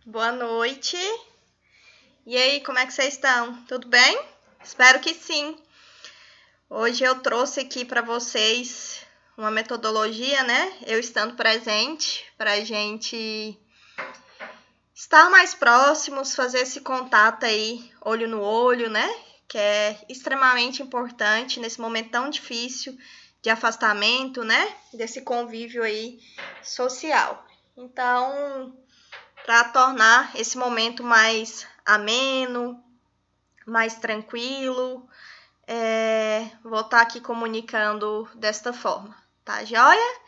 Boa noite. E aí, como é que vocês estão? Tudo bem? Espero que sim. Hoje eu trouxe aqui para vocês uma metodologia, né? Eu estando presente, para a gente estar mais próximos, fazer esse contato aí, olho no olho, né? Que é extremamente importante nesse momento tão difícil de afastamento, né? Desse convívio aí social. Então, para tornar esse momento mais ameno, mais tranquilo, vou estar aqui comunicando desta forma, tá joia?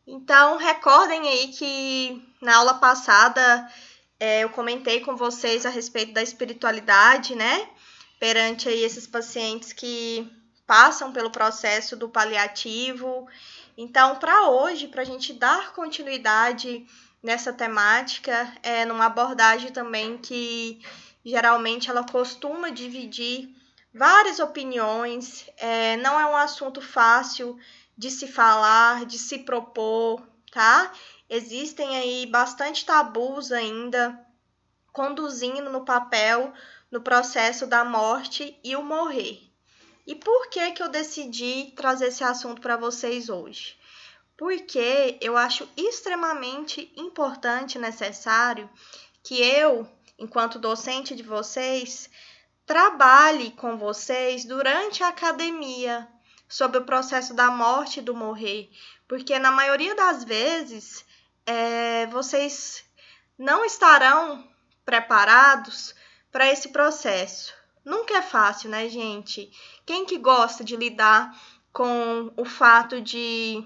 Então, recordem aí que na aula passada eu comentei com vocês a respeito da espiritualidade, né? Perante aí esses pacientes que passam pelo processo do paliativo. Então, para hoje, para a gente dar continuidade nessa temática, numa abordagem também que geralmente ela costuma dividir várias opiniões, não é um assunto fácil de se falar, de se propor, tá? Existem aí bastante tabus ainda conduzindo no papel no processo da morte e o morrer. E por que eu decidi trazer esse assunto para vocês hoje? Porque eu acho extremamente importante e necessário que eu, enquanto docente de vocês, trabalhe com vocês durante a academia sobre o processo da morte e do morrer, porque na maioria das vezes vocês não estarão preparados para esse processo. Nunca é fácil, né, gente? Quem que gosta de lidar com o fato de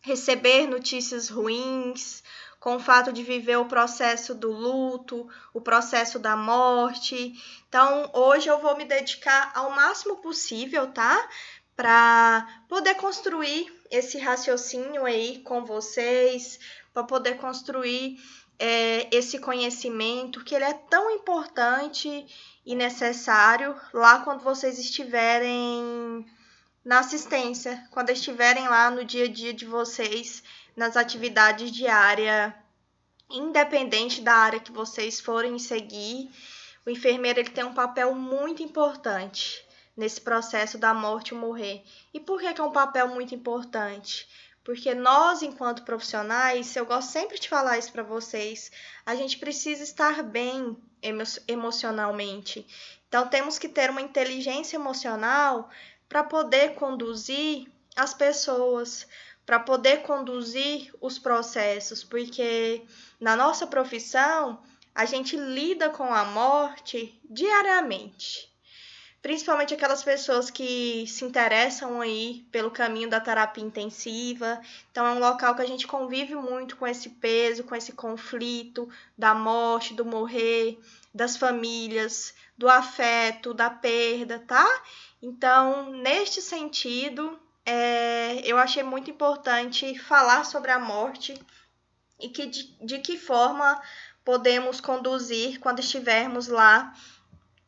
receber notícias ruins, com o fato de viver o processo do luto, o processo da morte? Então, hoje eu vou me dedicar ao máximo possível, tá? Para poder construir esse raciocínio aí com vocês, para poder construir esse conhecimento, que ele é tão importante e necessário lá quando vocês estiverem na assistência, quando estiverem lá no dia a dia de vocês, nas atividades diárias, independente da área que vocês forem seguir, o enfermeiro ele tem um papel muito importante nesse processo da morte e morrer. E por que é um papel muito importante? Porque nós, enquanto profissionais, eu gosto sempre de falar isso para vocês, a gente precisa estar bem emocionalmente. Então, temos que ter uma inteligência emocional para poder conduzir as pessoas, para poder conduzir os processos, porque na nossa profissão, a gente lida com a morte diariamente. Principalmente aquelas pessoas que se interessam aí pelo caminho da terapia intensiva. Então, é um local que a gente convive muito com esse peso, com esse conflito da morte, do morrer, das famílias, do afeto, da perda, tá? Então, neste sentido, eu achei muito importante falar sobre a morte e de que forma podemos conduzir quando estivermos lá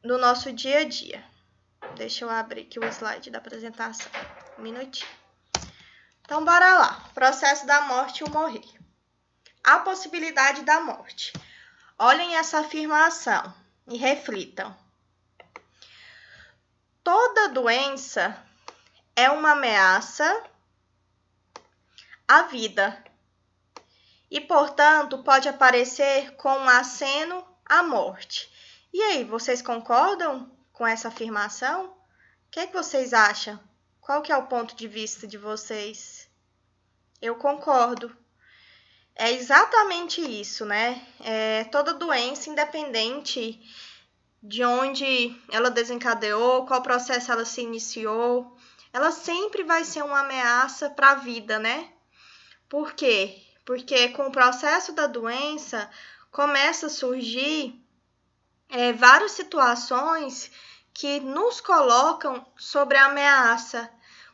no nosso dia a dia. Deixa eu abrir aqui o slide da apresentação. Um minutinho. Então, bora lá. Processo da morte e o morrer. A possibilidade da morte. Olhem essa afirmação e reflitam. Toda doença é uma ameaça à vida e, portanto, pode aparecer com um aceno à morte. E aí, vocês concordam com essa afirmação? O que vocês acham? Qual que é o ponto de vista de vocês? Eu concordo. É exatamente isso, né? Toda doença, independente de onde ela desencadeou, qual processo ela se iniciou, ela sempre vai ser uma ameaça para a vida, né? Por quê? Porque com o processo da doença começa a surgir várias situações que nos colocam sobre a ameaça,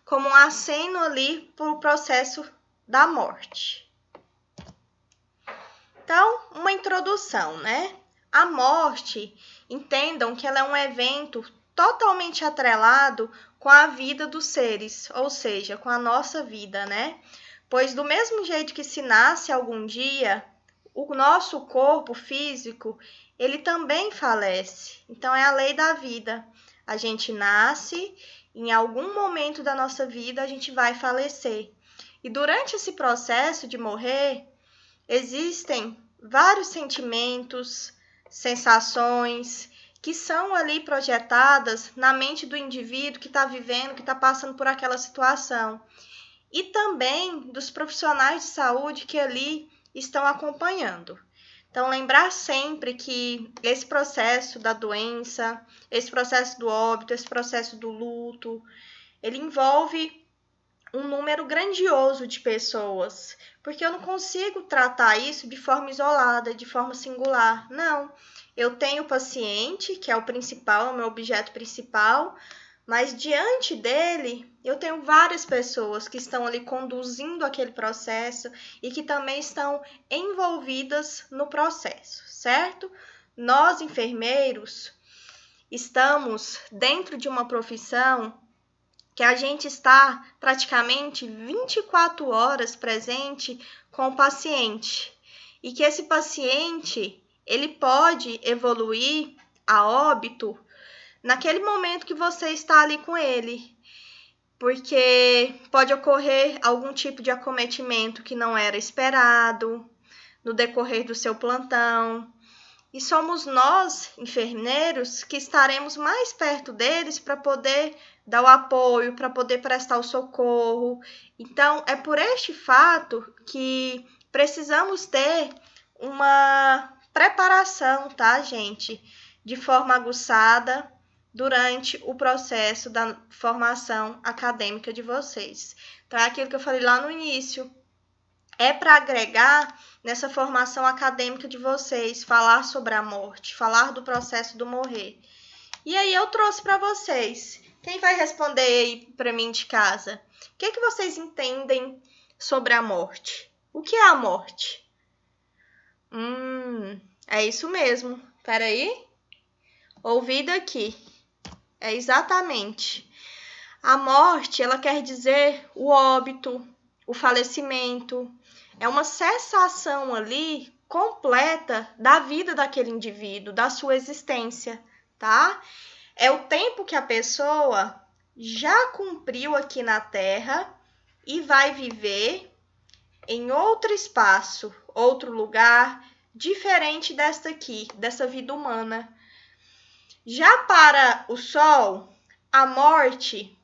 como um aceno ali para o processo da morte. Então, uma introdução, né? A morte, entendam que ela é um evento totalmente atrelado com a vida dos seres, ou seja, com a nossa vida, né? Pois do mesmo jeito que se nasce algum dia, o nosso corpo físico, ele também falece. Então, é a lei da vida. A gente nasce, em algum momento da nossa vida, a gente vai falecer. E durante esse processo de morrer, existem vários sentimentos, sensações que são ali projetadas na mente do indivíduo que está vivendo, que está passando por aquela situação. E também dos profissionais de saúde que ali estão acompanhando. Então, lembrar sempre que esse processo da doença, esse processo do óbito, esse processo do luto, ele envolve um número grandioso de pessoas, porque eu não consigo tratar isso de forma isolada, de forma singular. Não, eu tenho o paciente, que é o principal, é o meu objeto principal, mas diante dele, eu tenho várias pessoas que estão ali conduzindo aquele processo e que também estão envolvidas no processo, certo? Nós, enfermeiros, estamos dentro de uma profissão que a gente está praticamente 24 horas presente com o paciente e que esse paciente ele pode evoluir a óbito naquele momento que você está ali com ele, porque pode ocorrer algum tipo de acometimento que não era esperado no decorrer do seu plantão. E somos nós, enfermeiros, que estaremos mais perto deles para poder dar o apoio, para poder prestar o socorro. Então, é por este fato que precisamos ter uma preparação, tá, gente? De forma aguçada durante o processo da formação acadêmica de vocês. Então, é aquilo que eu falei lá no início. É para agregar nessa formação acadêmica de vocês, falar sobre a morte, falar do processo do morrer. E aí eu trouxe para vocês. Quem vai responder aí para mim de casa? O que vocês entendem sobre a morte? O que é a morte? É isso mesmo. Peraí. Ouvi daqui. É exatamente. A morte, ela quer dizer o óbito, o falecimento. É uma cessação ali completa da vida daquele indivíduo, da sua existência, tá? É o tempo que a pessoa já cumpriu aqui na Terra e vai viver em outro espaço, outro lugar, diferente desta aqui, dessa vida humana. Já para o Sol, a morte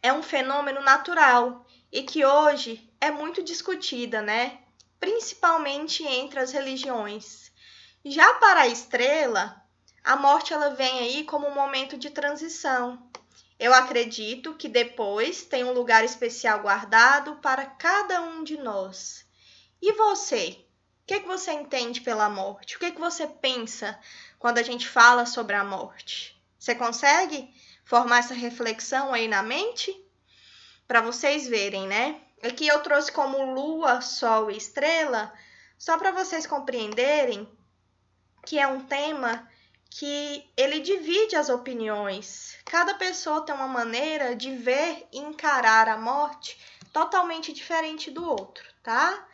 é um fenômeno natural e que hoje é muito discutida, né? Principalmente entre as religiões. Já para a estrela, a morte ela vem aí como um momento de transição. Eu acredito que depois tem um lugar especial guardado para cada um de nós. E você? O que você entende pela morte? O que você pensa quando a gente fala sobre a morte? Você consegue formar essa reflexão aí na mente? Para vocês verem, né? Aqui eu trouxe como lua, sol e estrela, só para vocês compreenderem que é um tema que ele divide as opiniões. Cada pessoa tem uma maneira de ver e encarar a morte totalmente diferente do outro, tá?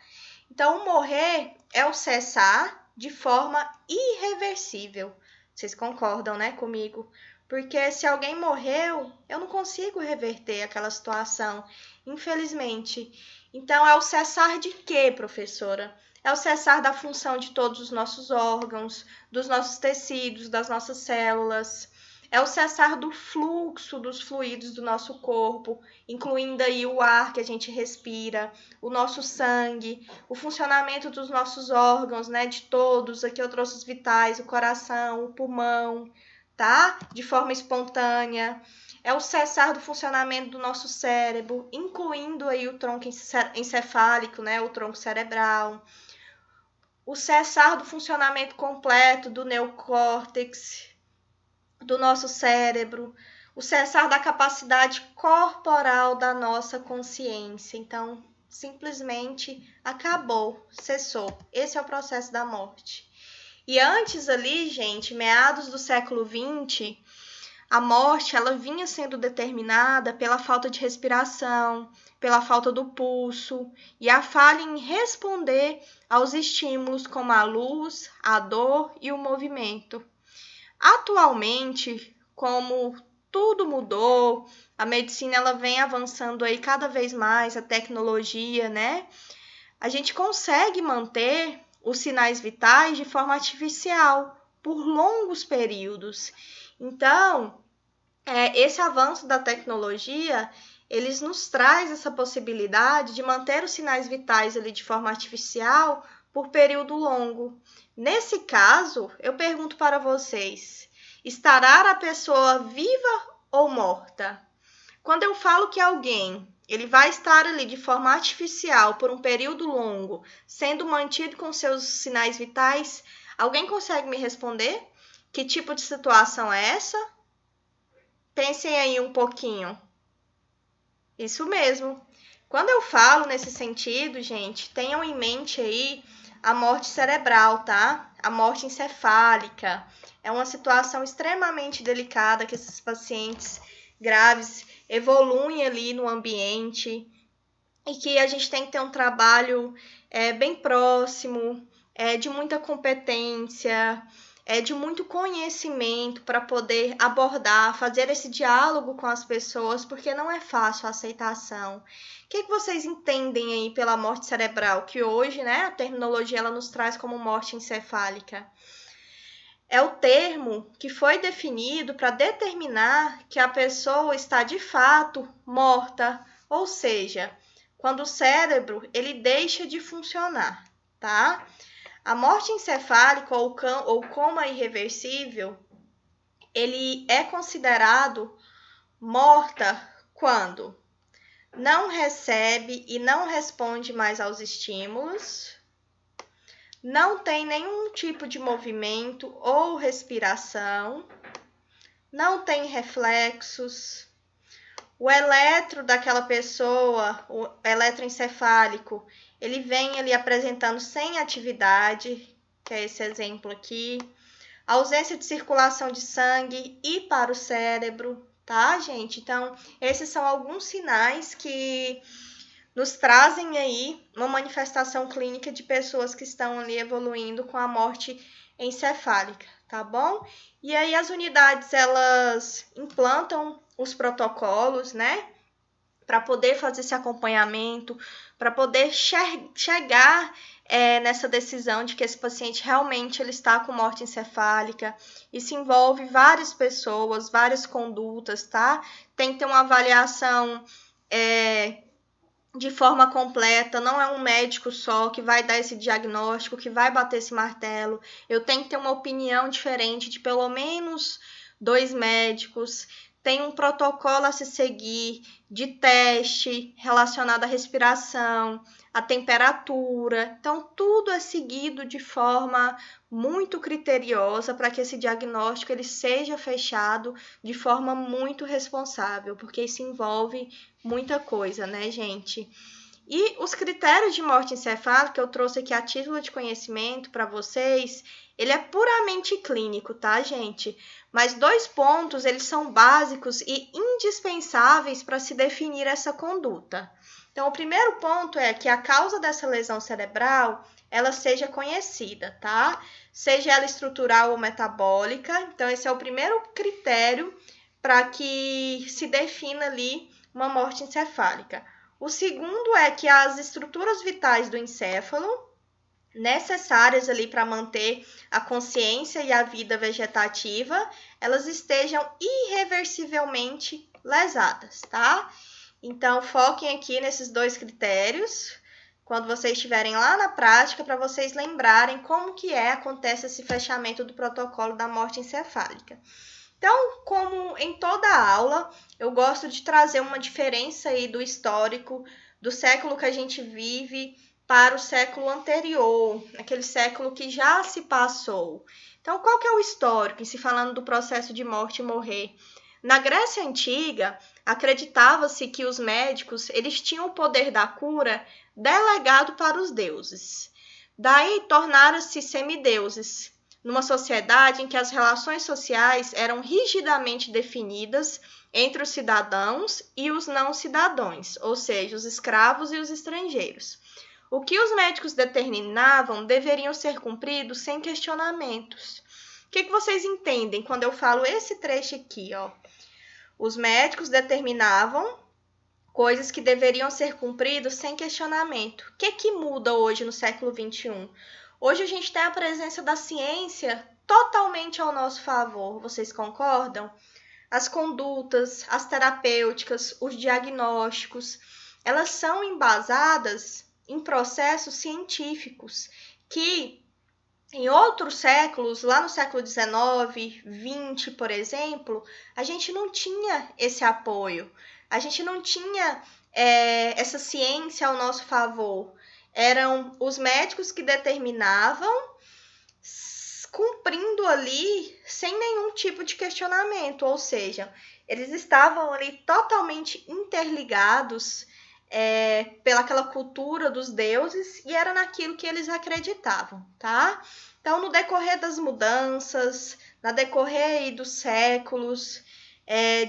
Então, o morrer é o cessar de forma irreversível. Vocês concordam, né, comigo? Porque se alguém morreu, eu não consigo reverter aquela situação, infelizmente. Então, é o cessar de quê, professora? É o cessar da função de todos os nossos órgãos, dos nossos tecidos, das nossas células. É o cessar do fluxo dos fluidos do nosso corpo, incluindo aí o ar que a gente respira, o nosso sangue, o funcionamento dos nossos órgãos, né, de todos. Aqui eu trouxe os vitais, o coração, o pulmão, tá? De forma espontânea. É o cessar do funcionamento do nosso cérebro, incluindo aí o tronco encefálico, né, o tronco cerebral. O cessar do funcionamento completo do neocórtex, do nosso cérebro, o cessar da capacidade corporal da nossa consciência. Então, simplesmente acabou, cessou. Esse é o processo da morte. E antes ali, gente, meados do século XX, a morte ela vinha sendo determinada pela falta de respiração, pela falta do pulso e a falha em responder aos estímulos como a luz, a dor e o movimento. Atualmente, como tudo mudou, a medicina ela vem avançando aí cada vez mais, a tecnologia, né? A gente consegue manter os sinais vitais de forma artificial por longos períodos. Então, esse avanço da tecnologia, eles nos traz essa possibilidade de manter os sinais vitais ali de forma artificial por período longo. Nesse caso, eu pergunto para vocês, estará a pessoa viva ou morta? Quando eu falo que alguém ele vai estar ali de forma artificial por um período longo, sendo mantido com seus sinais vitais, alguém consegue me responder? Que tipo de situação é essa? Pensem aí um pouquinho. Isso mesmo. Quando eu falo nesse sentido, gente, tenham em mente aí a morte cerebral, tá? A morte encefálica. É uma situação extremamente delicada que esses pacientes graves evoluem ali no ambiente e que a gente tem que ter um trabalho bem próximo, de muita competência, de muito conhecimento para poder abordar, fazer esse diálogo com as pessoas, porque não é fácil a aceitação. O que vocês entendem aí pela morte cerebral, que hoje, né, a terminologia ela nos traz como morte encefálica? É o termo que foi definido para determinar que a pessoa está de fato morta, ou seja, quando o cérebro ele deixa de funcionar, tá? A morte encefálica ou coma irreversível, ele é considerado morta quando não recebe e não responde mais aos estímulos, não tem nenhum tipo de movimento ou respiração, não tem reflexos, o eletro daquela pessoa, o eletroencefálico, ele vem ali apresentando sem atividade, que é esse exemplo aqui, ausência de circulação de sangue e para o cérebro, tá, gente? Então, esses são alguns sinais que nos trazem aí uma manifestação clínica de pessoas que estão ali evoluindo com a morte encefálica, tá bom? E aí as unidades, elas implantam os protocolos, né? Para poder fazer esse acompanhamento, para poder chegar nessa decisão de que esse paciente realmente ele está com morte encefálica. Isso envolve várias pessoas, várias condutas, tá? Tem que ter uma avaliação de forma completa, não é um médico só que vai dar esse diagnóstico, que vai bater esse martelo. Eu tenho que ter uma opinião diferente de pelo menos 2 médicos. Tem um protocolo a se seguir de teste relacionado à respiração, à temperatura. Então, tudo é seguido de forma muito criteriosa para que esse diagnóstico ele seja fechado de forma muito responsável, porque isso envolve muita coisa, né, gente? E os critérios de morte encefálica eu trouxe aqui a título de conhecimento para vocês, ele é puramente clínico, tá, gente? Mas 2 pontos, eles são básicos e indispensáveis para se definir essa conduta. Então, o primeiro ponto é que a causa dessa lesão cerebral, ela seja conhecida, tá? Seja ela estrutural ou metabólica. Então, esse é o primeiro critério para que se defina ali uma morte encefálica. O segundo é que as estruturas vitais do encéfalo, necessárias ali para manter a consciência e a vida vegetativa, elas estejam irreversivelmente lesadas, tá? Então, foquem aqui nesses 2 critérios, quando vocês estiverem lá na prática, para vocês lembrarem como que acontece esse fechamento do protocolo da morte encefálica. Então, como em toda aula, eu gosto de trazer uma diferença aí do histórico, do século que a gente vive para o século anterior, aquele século que já se passou. Então, qual que é o histórico, em se falando do processo de morte e morrer? Na Grécia Antiga, acreditava-se que os médicos eles tinham o poder da cura delegado para os deuses. Daí, tornaram-se semideuses. numa sociedade em que as relações sociais eram rigidamente definidas entre os cidadãos e os não cidadãos, ou seja, os escravos e os estrangeiros. O que os médicos determinavam deveriam ser cumpridos sem questionamentos. O que vocês entendem quando eu falo esse trecho aqui, ó? Os médicos determinavam coisas que deveriam ser cumpridas sem questionamento. O que muda hoje no século XXI? Hoje a gente tem a presença da ciência totalmente ao nosso favor. Vocês concordam? As condutas, as terapêuticas, os diagnósticos, elas são embasadas em processos científicos que, em outros séculos, lá no século XIX, XX, por exemplo, a gente não tinha esse apoio. A gente não tinha essa ciência ao nosso favor. Eram os médicos que determinavam, cumprindo ali sem nenhum tipo de questionamento, ou seja, eles estavam ali totalmente interligados pelaquela cultura dos deuses e era naquilo que eles acreditavam, tá? Então, no decorrer das mudanças, na decorrer aí dos séculos,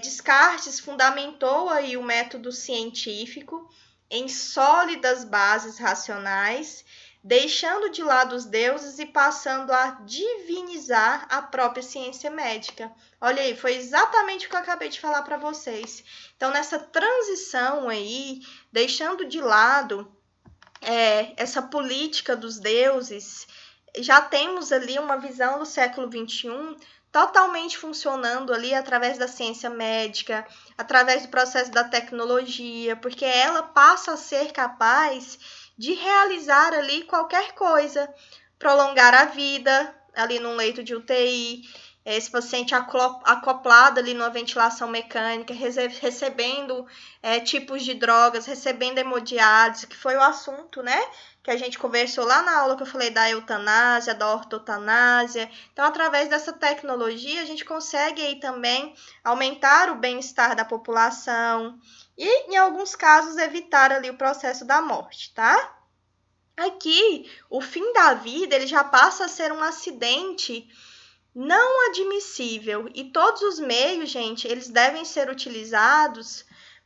Descartes fundamentou aí o método científico em sólidas bases racionais, deixando de lado os deuses e passando a divinizar a própria ciência médica. Olha aí, foi exatamente o que eu acabei de falar para vocês. Então, nessa transição aí, deixando de lado essa política dos deuses, já temos ali uma visão do século XXI totalmente funcionando ali através da ciência médica, através do processo da tecnologia, porque ela passa a ser capaz de realizar ali qualquer coisa, prolongar a vida ali num leito de UTI, esse paciente acoplado ali numa ventilação mecânica, recebendo tipos de drogas, recebendo hemodiálise, que foi o assunto, né? Que a gente conversou lá na aula que eu falei da eutanásia, da ortotanásia. Então, através dessa tecnologia, a gente consegue aí também aumentar o bem-estar da população e, em alguns casos, evitar ali o processo da morte, tá? Aqui, o fim da vida, ele já passa a ser um acidente não admissível e todos os meios, gente, eles devem ser utilizados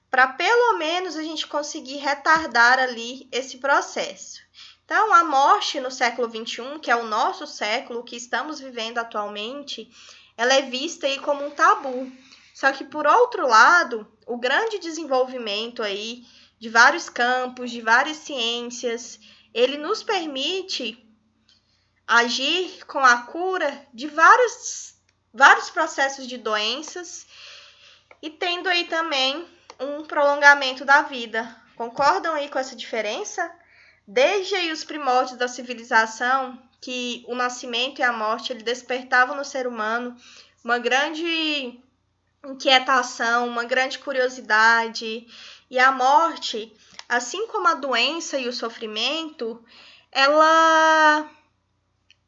para pelo menos a gente conseguir retardar ali esse processo. Então, a morte no século XXI, que é o nosso século, que estamos vivendo atualmente, ela é vista aí como um tabu. Só que, por outro lado, o grande desenvolvimento aí de vários campos, de várias ciências, ele nos permite agir com a cura de vários processos de doenças e tendo aí também um prolongamento da vida. Concordam aí com essa diferença? Desde aí os primórdios da civilização, que o nascimento e a morte ele despertavam no ser humano uma grande inquietação, uma grande curiosidade, e a morte, assim como a doença e o sofrimento, ela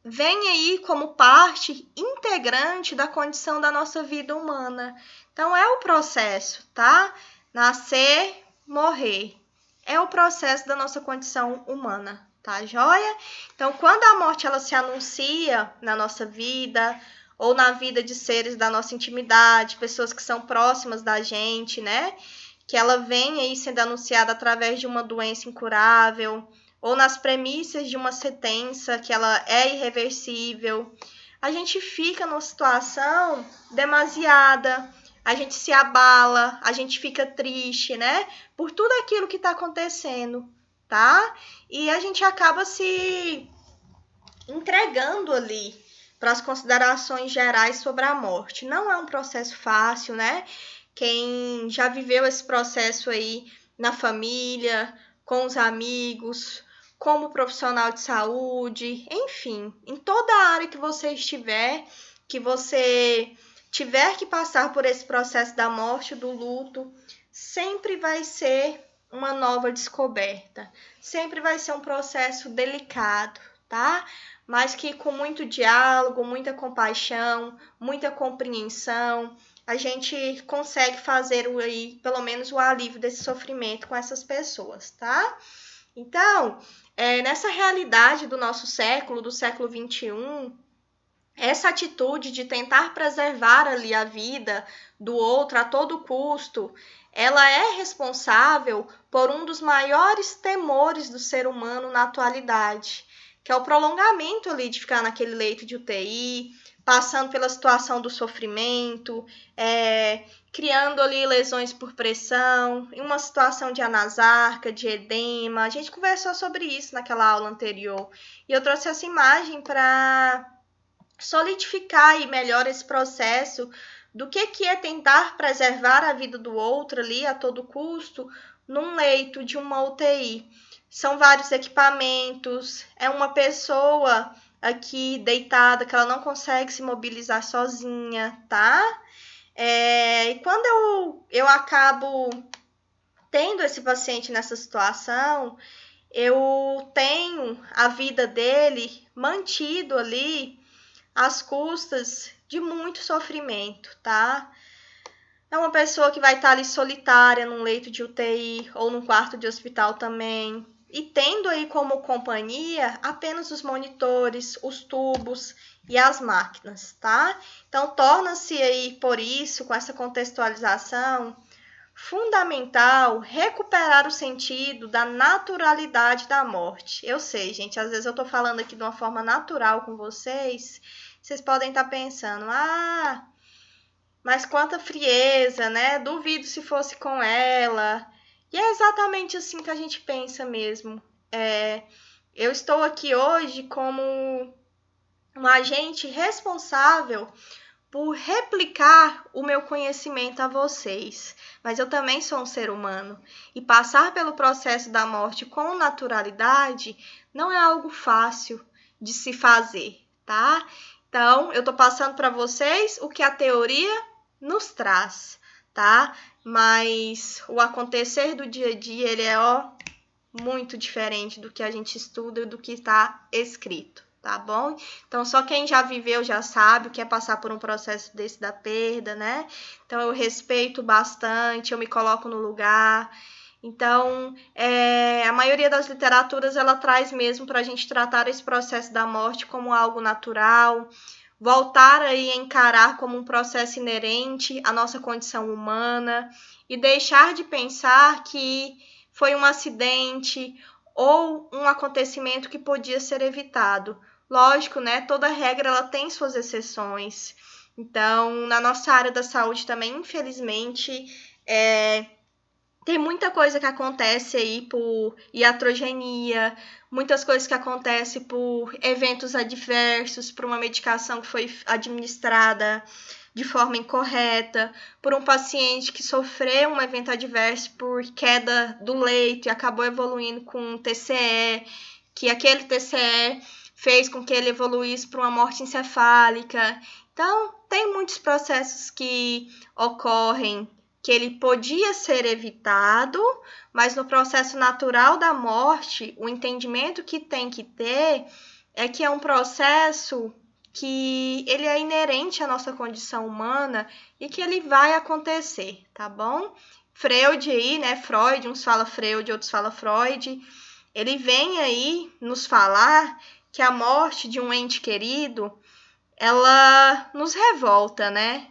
vem aí como parte integrante da condição da nossa vida humana. Então, é o processo, tá? Nascer, morrer. É o processo da nossa condição humana, tá joia? Então, quando a morte ela se anuncia na nossa vida, ou na vida de seres da nossa intimidade, pessoas que são próximas da gente, né? Que ela vem aí sendo anunciada através de uma doença incurável, ou nas premissas de uma sentença que ela é irreversível, a gente fica numa situação demasiada, a gente se abala, a gente fica triste, né? Por tudo aquilo que está acontecendo, tá? E a gente acaba se entregando ali para as considerações gerais sobre a morte. Não é um processo fácil, né? Quem já viveu esse processo aí na família, com os amigos, como profissional de saúde, enfim, em toda a área que você estiver, que você tiver que passar por esse processo da morte, do luto, sempre vai ser uma nova descoberta, sempre vai ser um processo delicado, tá? Mas que com muito diálogo, muita compaixão, muita compreensão, a gente consegue fazer aí, pelo menos o alívio desse sofrimento com essas pessoas, tá? Então, nessa realidade do nosso século, do século XXI, essa atitude de tentar preservar ali a vida do outro a todo custo, ela é responsável por um dos maiores temores do ser humano na atualidade, que é o prolongamento ali de ficar naquele leito de UTI, passando pela situação do sofrimento, criando ali lesões por pressão, em uma situação de anasarca, de edema. A gente conversou sobre isso naquela aula anterior. E eu trouxe essa imagem para solidificar aí melhor esse processo do que é tentar preservar a vida do outro ali a todo custo num leito de uma UTI. São vários equipamentos, é uma pessoa aqui deitada que ela não consegue se mobilizar sozinha, tá? E quando eu acabo tendo esse paciente nessa situação, eu tenho a vida dele mantido ali às custas de muito sofrimento, tá? É uma pessoa que vai estar ali solitária num leito de UTI ou num quarto de hospital também, e tendo aí como companhia apenas os monitores, os tubos e as máquinas, tá? Então, torna-se aí, por isso, com essa contextualização, fundamental recuperar o sentido da naturalidade da morte. Eu sei, gente, às vezes eu tô falando aqui de uma forma natural com vocês, vocês podem estar pensando, mas quanta frieza, né? Duvido se fosse com ela. E é exatamente assim que a gente pensa mesmo. Eu estou aqui hoje como um agente responsável por replicar o meu conhecimento a vocês. Mas eu também sou um ser humano. E passar pelo processo da morte com naturalidade não é algo fácil de se fazer, tá? Então, eu tô passando para vocês o que a teoria nos traz, tá? Mas o acontecer do dia a dia, ele é muito diferente do que a gente estuda e do que está escrito, tá bom? Então, só quem já viveu já sabe o que é passar por um processo desse da perda, né? Então, eu respeito bastante, eu me coloco no lugar. Então, a maioria das literaturas, ela traz mesmo para a gente tratar esse processo da morte como algo natural, voltar aí a encarar como um processo inerente à nossa condição humana e deixar de pensar que foi um acidente ou um acontecimento que podia ser evitado. Lógico, né? Toda regra ela tem suas exceções. Então, na nossa área da saúde também, infelizmente, tem muita coisa que acontece aí por iatrogenia, muitas coisas que acontecem por eventos adversos, por uma medicação que foi administrada de forma incorreta, por um paciente que sofreu um evento adverso por queda do leito e acabou evoluindo com um TCE, que aquele TCE fez com que ele evoluísse para uma morte encefálica. Então, tem muitos processos que ocorrem que ele podia ser evitado, mas no processo natural da morte, o entendimento que tem que ter é que é um processo que ele é inerente à nossa condição humana e que ele vai acontecer, tá bom? Freud aí, né? Freud, uns falam Freud, outros falam Freud. Ele vem aí nos falar que a morte de um ente querido, ela nos revolta, né?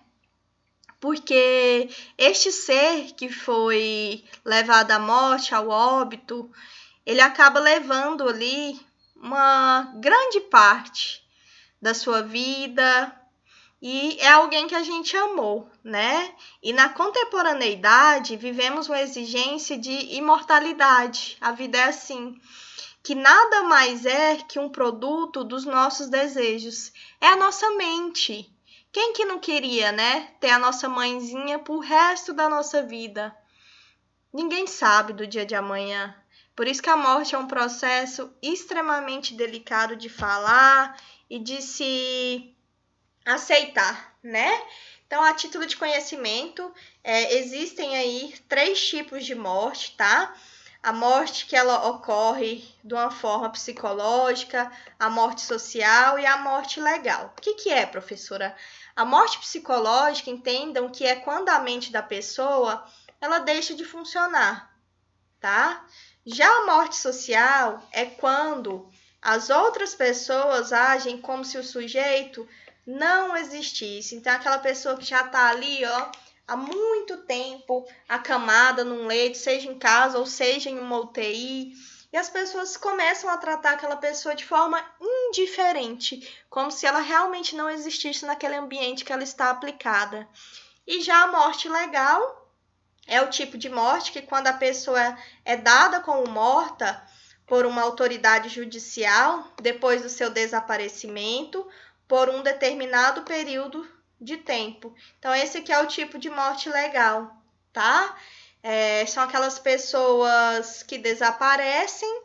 Porque este ser que foi levado à morte, ao óbito, ele acaba levando ali uma grande parte da sua vida e é alguém que a gente amou, né? E na contemporaneidade vivemos uma exigência de imortalidade. A vida é assim, que nada mais é que um produto dos nossos desejos. É a nossa mente. Quem que não queria, né, ter a nossa mãezinha pro resto da nossa vida? Ninguém sabe do dia de amanhã. Por isso que a morte é um processo extremamente delicado de falar e de se aceitar, né? Então, a título de conhecimento, existem aí 3 tipos de morte, tá? A morte que ela ocorre de uma forma psicológica, a morte social e a morte legal. O que é, professora? A morte psicológica, entendam que é quando a mente da pessoa ela deixa de funcionar, tá? Já a morte social é quando as outras pessoas agem como se o sujeito não existisse. Então, aquela pessoa que já está ali, ó, há muito tempo acamada num leito, seja em casa ou seja em uma UTI, e as pessoas começam a tratar aquela pessoa de forma indiferente, como se ela realmente não existisse naquele ambiente que ela está aplicada. E já a morte legal é o tipo de morte que, quando a pessoa é dada como morta por uma autoridade judicial, depois do seu desaparecimento, por um determinado período de tempo. Então, esse aqui é o tipo de morte legal, tá? São aquelas pessoas que desaparecem,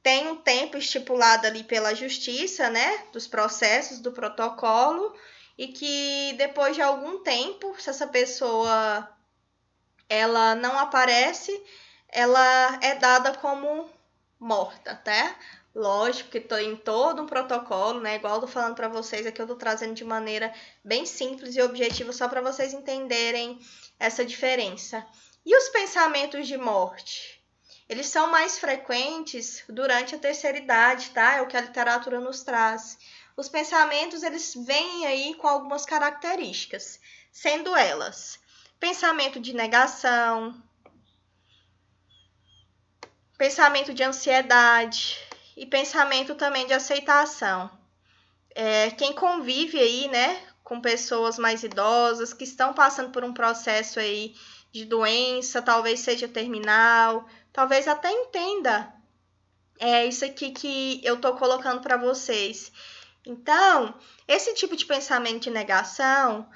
tem um tempo estipulado ali pela justiça, né? Dos processos, do protocolo, e que depois de algum tempo, se essa pessoa ela não aparece, ela é dada como morta, tá? Lógico que tô em todo um protocolo, né? Igual eu tô falando para vocês aqui, eu tô trazendo de maneira bem simples e objetiva só para vocês entenderem essa diferença. E os pensamentos de morte? Eles são mais frequentes durante a terceira idade, tá? É o que a literatura nos traz. Os pensamentos, eles vêm aí com algumas características, sendo elas: pensamento de negação, pensamento de ansiedade e pensamento também de aceitação. Quem convive aí, né, com pessoas mais idosas que estão passando por um processo aí de doença, talvez seja terminal, talvez até entenda isso aqui que eu tô colocando para vocês. Então, esse tipo de pensamento de negação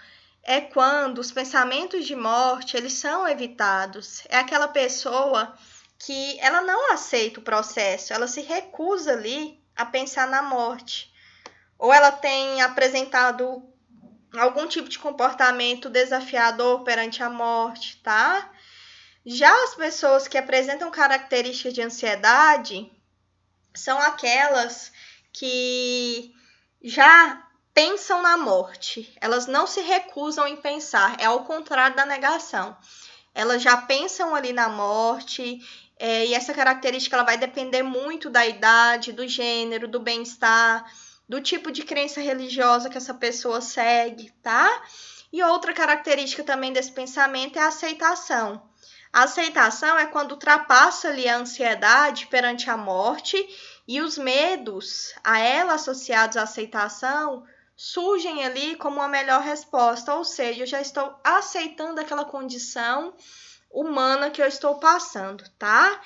é quando os pensamentos de morte, eles são evitados. É aquela pessoa que ela não aceita o processo, ela se recusa ali a pensar na morte. Ou ela tem apresentado algum tipo de comportamento desafiador perante a morte, tá? Já as pessoas que apresentam características de ansiedade são aquelas que já pensam na morte. Elas não se recusam em pensar, é ao contrário da negação. Elas já pensam ali na morte, e essa característica ela vai depender muito da idade, do gênero, do bem-estar, do tipo de crença religiosa que essa pessoa segue, tá? E outra característica também desse pensamento é a aceitação. A aceitação é quando ultrapassa ali a ansiedade perante a morte e os medos a ela associados à aceitação surgem ali como uma melhor resposta, ou seja, eu já estou aceitando aquela condição humana que eu estou passando, tá?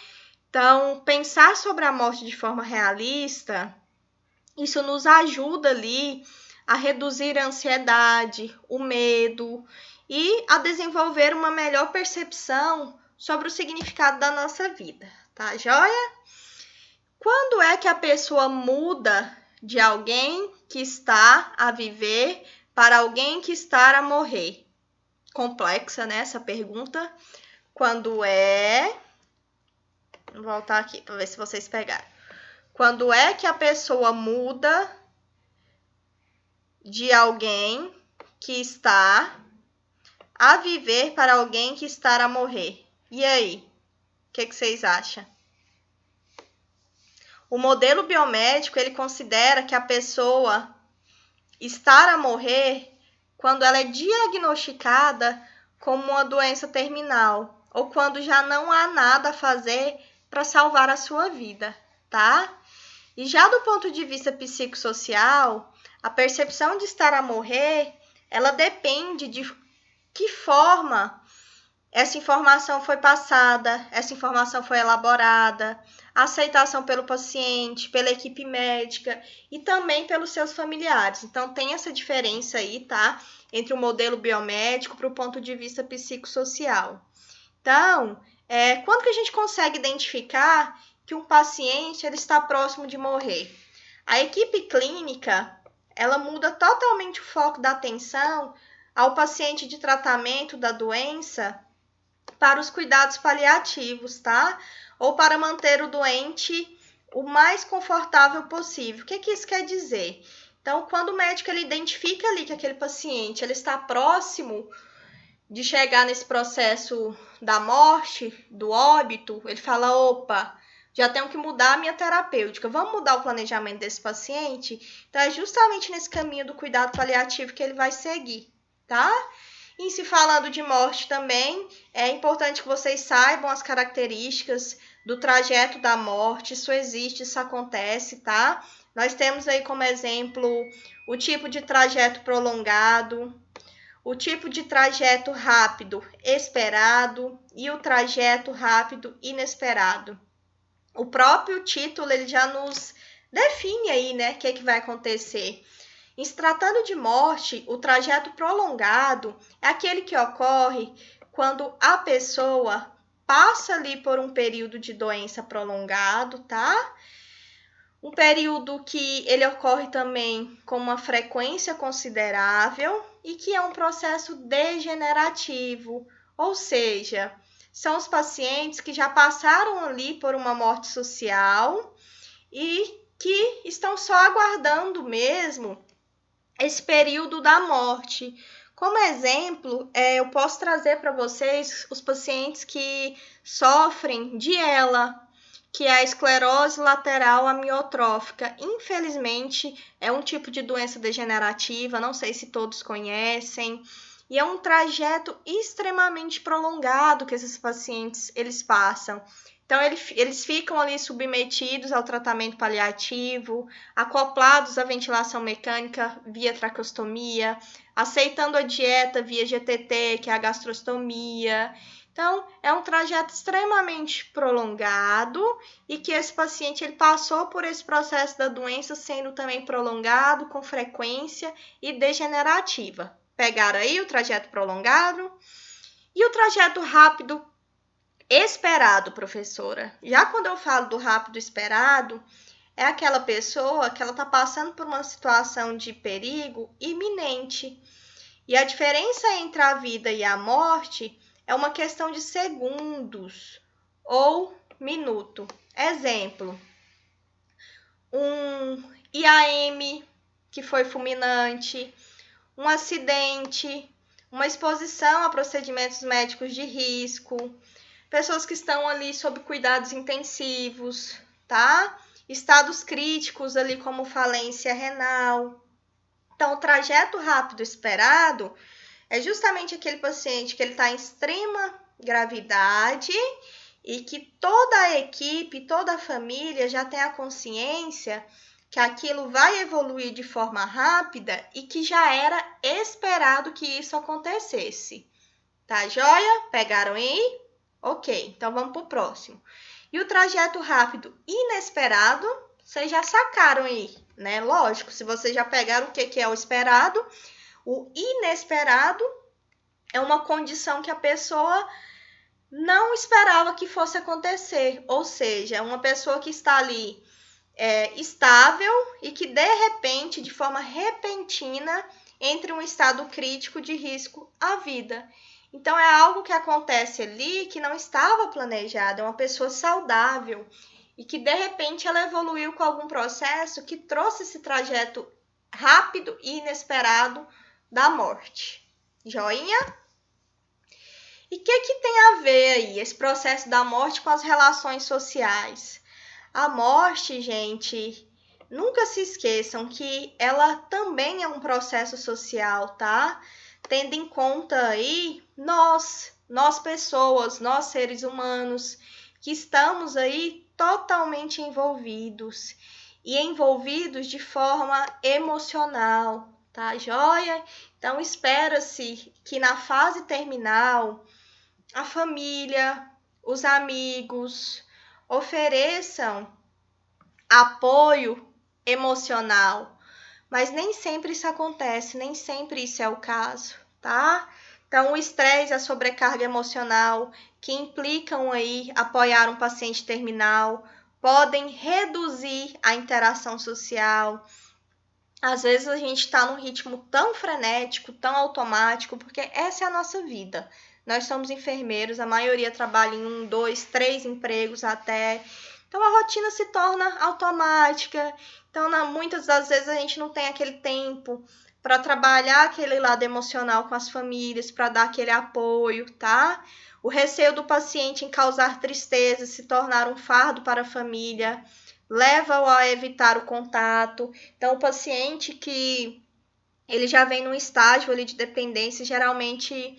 Então, pensar sobre a morte de forma realista, isso nos ajuda ali a reduzir a ansiedade, o medo e a desenvolver uma melhor percepção sobre o significado da nossa vida, tá joia? Quando é que a pessoa muda de alguém que está a viver para alguém que está a morrer? Complexa, né, essa pergunta. Quando é... Vou voltar aqui para ver se vocês pegaram. Quando é que a pessoa muda de alguém que está a viver para alguém que está a morrer? E aí? O que vocês acham? O modelo biomédico, ele considera que a pessoa está a morrer quando ela é diagnosticada como uma doença terminal ou quando já não há nada a fazer para salvar a sua vida, tá? E já do ponto de vista psicossocial, a percepção de estar a morrer, ela depende de que forma essa informação foi passada, essa informação foi elaborada, a aceitação pelo paciente, pela equipe médica e também pelos seus familiares. Então, tem essa diferença aí, tá? Entre o modelo biomédico para o ponto de vista psicossocial. Então, quando que a gente consegue identificar que um paciente ele está próximo de morrer? A equipe clínica, ela muda totalmente o foco da atenção ao paciente de tratamento da doença para os cuidados paliativos, tá? Ou para manter o doente o mais confortável possível. O que isso quer dizer? Então, quando o médico ele identifica ali que aquele paciente ele está próximo de chegar nesse processo da morte, do óbito, ele fala, opa, já tenho que mudar a minha terapêutica. Vamos mudar o planejamento desse paciente? Então, é justamente nesse caminho do cuidado paliativo que ele vai seguir, tá? E se falando de morte também, é importante que vocês saibam as características do trajeto da morte, isso existe, isso acontece, tá? Nós temos aí como exemplo o tipo de trajeto prolongado, o tipo de trajeto rápido esperado e o trajeto rápido inesperado. O próprio título ele já nos define aí, né, o que vai acontecer. Em se tratando de morte, o trajeto prolongado é aquele que ocorre quando a pessoa passa ali por um período de doença prolongado, tá? Um período que ele ocorre também com uma frequência considerável e que é um processo degenerativo, ou seja, são os pacientes que já passaram ali por uma morte social e que estão só aguardando mesmo esse período da morte. Como exemplo, eu posso trazer para vocês os pacientes que sofrem de ELA, que é a esclerose lateral amiotrófica. Infelizmente, é um tipo de doença degenerativa, não sei se todos conhecem, e é um trajeto extremamente prolongado que esses pacientes eles passam. Então, eles ficam ali submetidos ao tratamento paliativo, acoplados à ventilação mecânica via traqueostomia, aceitando a dieta via GTT, que é a gastrostomia. Então, é um trajeto extremamente prolongado e que esse paciente ele passou por esse processo da doença sendo também prolongado, com frequência e degenerativa. Pegaram aí o trajeto prolongado? E o trajeto rápido esperado, professora? Já quando eu falo do rápido esperado, é aquela pessoa que ela está passando por uma situação de perigo iminente. E a diferença entre a vida e a morte é uma questão de segundos ou minuto. Exemplo, um IAM que foi fulminante, um acidente, uma exposição a procedimentos médicos de risco, pessoas que estão ali sob cuidados intensivos, tá? Estados críticos ali como falência renal. Então, o trajeto rápido esperado é justamente aquele paciente que ele está em extrema gravidade e que toda a equipe, toda a família já tem a consciência que aquilo vai evoluir de forma rápida e que já era esperado que isso acontecesse. Tá joia? Pegaram aí? Ok, então vamos para o próximo. E o trajeto rápido inesperado, vocês já sacaram aí, né? Lógico, se vocês já pegaram o que é o esperado, o inesperado é uma condição que a pessoa não esperava que fosse acontecer, ou seja, uma pessoa que está ali estável e que de repente, de forma repentina, entre um estado crítico de risco à vida. Então, é algo que acontece ali que não estava planejado, é uma pessoa saudável e que de repente ela evoluiu com algum processo que trouxe esse trajeto rápido e inesperado da morte. Joinha? E o que tem a ver aí esse processo da morte com as relações sociais? A morte, gente, nunca se esqueçam que ela também é um processo social, tá? Tendo em conta aí nós pessoas, nós seres humanos, que estamos aí totalmente envolvidos e envolvidos de forma emocional, tá joia? Então, espera-se que na fase terminal, a família, os amigos ofereçam apoio emocional, mas nem sempre isso acontece, nem sempre isso é o caso, tá? Então, o estresse, a sobrecarga emocional que implicam aí apoiar um paciente terminal podem reduzir a interação social. Às vezes a gente está num ritmo tão frenético, tão automático, porque essa é a nossa vida. Nós somos enfermeiros, a maioria trabalha em 1, 2, 3 empregos até. Então a rotina se torna automática. Então, muitas das vezes a gente não tem aquele tempo para trabalhar aquele lado emocional com as famílias, para dar aquele apoio, tá? O receio do paciente em causar tristeza, se tornar um fardo para a família, leva-o a evitar o contato. Então, o paciente que ele já vem num estágio ali de dependência, geralmente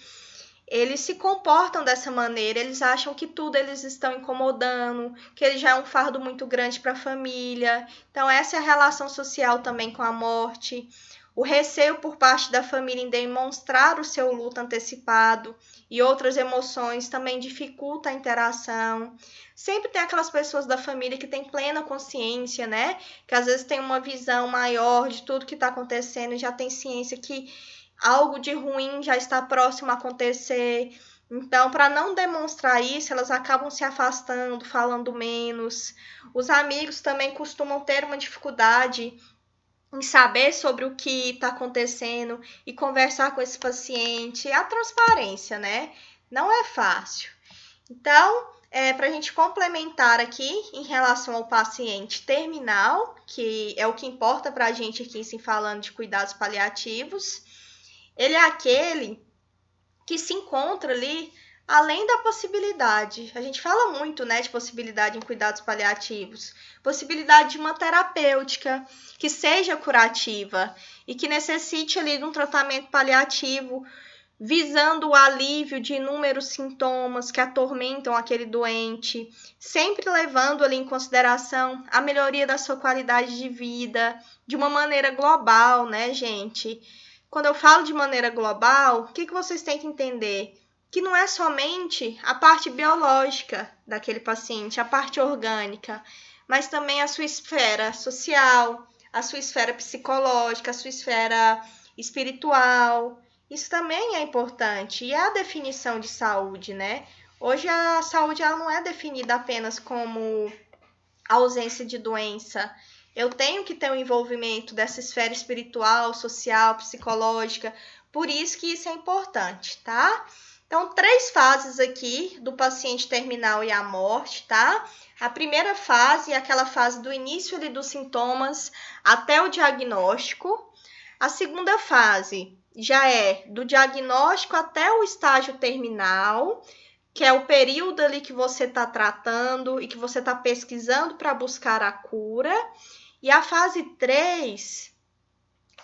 eles se comportam dessa maneira, eles acham que tudo eles estão incomodando, que ele já é um fardo muito grande para a família. Então, essa é a relação social também com a morte. O receio por parte da família em demonstrar o seu luto antecipado e outras emoções também dificulta a interação. Sempre tem aquelas pessoas da família que têm plena consciência, né? Que às vezes tem uma visão maior de tudo que está acontecendo e já tem ciência que algo de ruim já está próximo a acontecer. Então, para não demonstrar isso, elas acabam se afastando, falando menos. Os amigos também costumam ter uma dificuldade em saber sobre o que está acontecendo e conversar com esse paciente. A transparência, né? Não é fácil. Então, para a gente complementar aqui em relação ao paciente terminal, que é o que importa para a gente aqui, se falando de cuidados paliativos, ele é aquele que se encontra ali além da possibilidade. A gente fala muito, né, de possibilidade em cuidados paliativos. Possibilidade de uma terapêutica que seja curativa e que necessite ali de um tratamento paliativo visando o alívio de inúmeros sintomas que atormentam aquele doente, sempre levando ali em consideração a melhoria da sua qualidade de vida de uma maneira global, né, gente? Quando eu falo de maneira global, o que vocês têm que entender? Que não é somente a parte biológica daquele paciente, a parte orgânica, mas também a sua esfera social, a sua esfera psicológica, a sua esfera espiritual. Isso também é importante. E é a definição de saúde, né? Hoje a saúde ela não é definida apenas como ausência de doença. Eu tenho que ter um envolvimento dessa esfera espiritual, social, psicológica. Por isso que isso é importante, tá? Então, 3 fases aqui do paciente terminal e a morte, tá? A primeira fase é aquela fase do início ali dos sintomas até o diagnóstico. A segunda fase já é do diagnóstico até o estágio terminal, que é o período ali que você está tratando e que você está pesquisando para buscar a cura. E a fase 3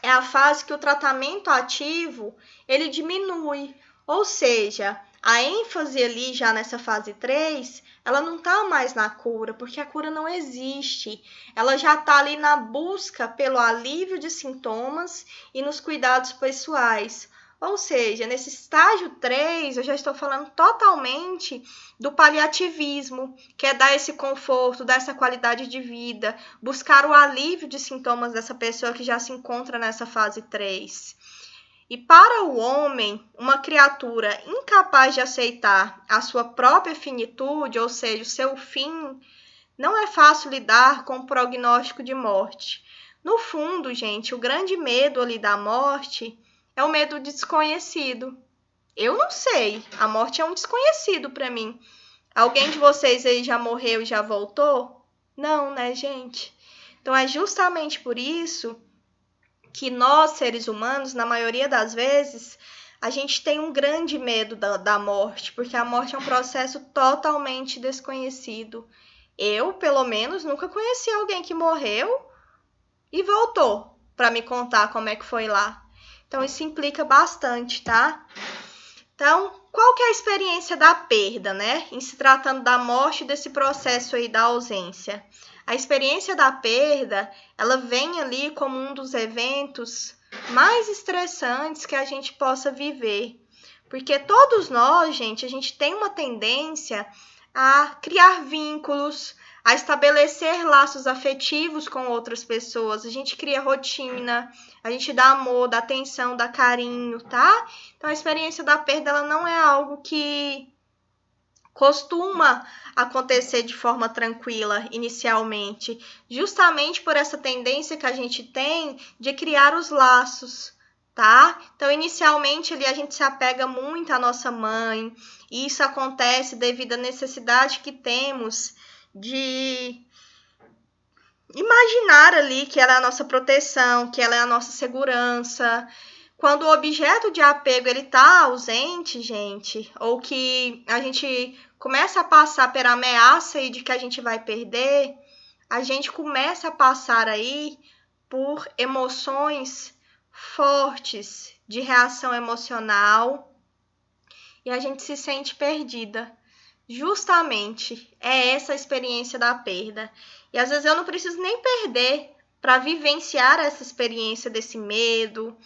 é a fase que o tratamento ativo ele diminui, ou seja, a ênfase ali já nessa fase 3, ela não está mais na cura, porque a cura não existe. Ela já está ali na busca pelo alívio de sintomas e nos cuidados pessoais. Ou seja, nesse estágio 3, eu já estou falando totalmente do paliativismo, que é dar esse conforto, dar essa qualidade de vida, buscar o alívio de sintomas dessa pessoa que já se encontra nessa fase 3. E para o homem, uma criatura incapaz de aceitar a sua própria finitude, ou seja, o seu fim, não é fácil lidar com o prognóstico de morte. No fundo, gente, o grande medo ali da morte é o medo do desconhecido. Eu não sei, a morte é um desconhecido para mim. Alguém de vocês aí já morreu e já voltou? Não, né, gente? Então é justamente por isso que nós, seres humanos, na maioria das vezes, a gente tem um grande medo da morte, porque a morte é um processo totalmente desconhecido. Eu, pelo menos, nunca conheci alguém que morreu e voltou para me contar como é que foi lá. Então, isso implica bastante, tá? Então, qual que é a experiência da perda, né? Em se tratando da morte desse processo aí da ausência. A experiência da perda, ela vem ali como um dos eventos mais estressantes que a gente possa viver. Porque todos nós, gente, a gente tem uma tendência a criar vínculos, a estabelecer laços afetivos com outras pessoas. A gente cria rotina, a gente dá amor, dá atenção, dá carinho, tá? Então, a experiência da perda, ela não é algo que costuma acontecer de forma tranquila inicialmente, justamente por essa tendência que a gente tem de criar os laços, tá? Então, inicialmente, ali a gente se apega muito à nossa mãe, e isso acontece devido à necessidade que temos de imaginar ali que ela é a nossa proteção, que ela é a nossa segurança. Quando o objeto de apego ele tá ausente, gente, ou que a gente começa a passar pela ameaça aí de que a gente vai perder, a gente começa a passar aí por emoções fortes de reação emocional e a gente se sente perdida. Justamente é essa a experiência da perda. E às vezes eu não preciso nem perder para vivenciar essa experiência desse medo,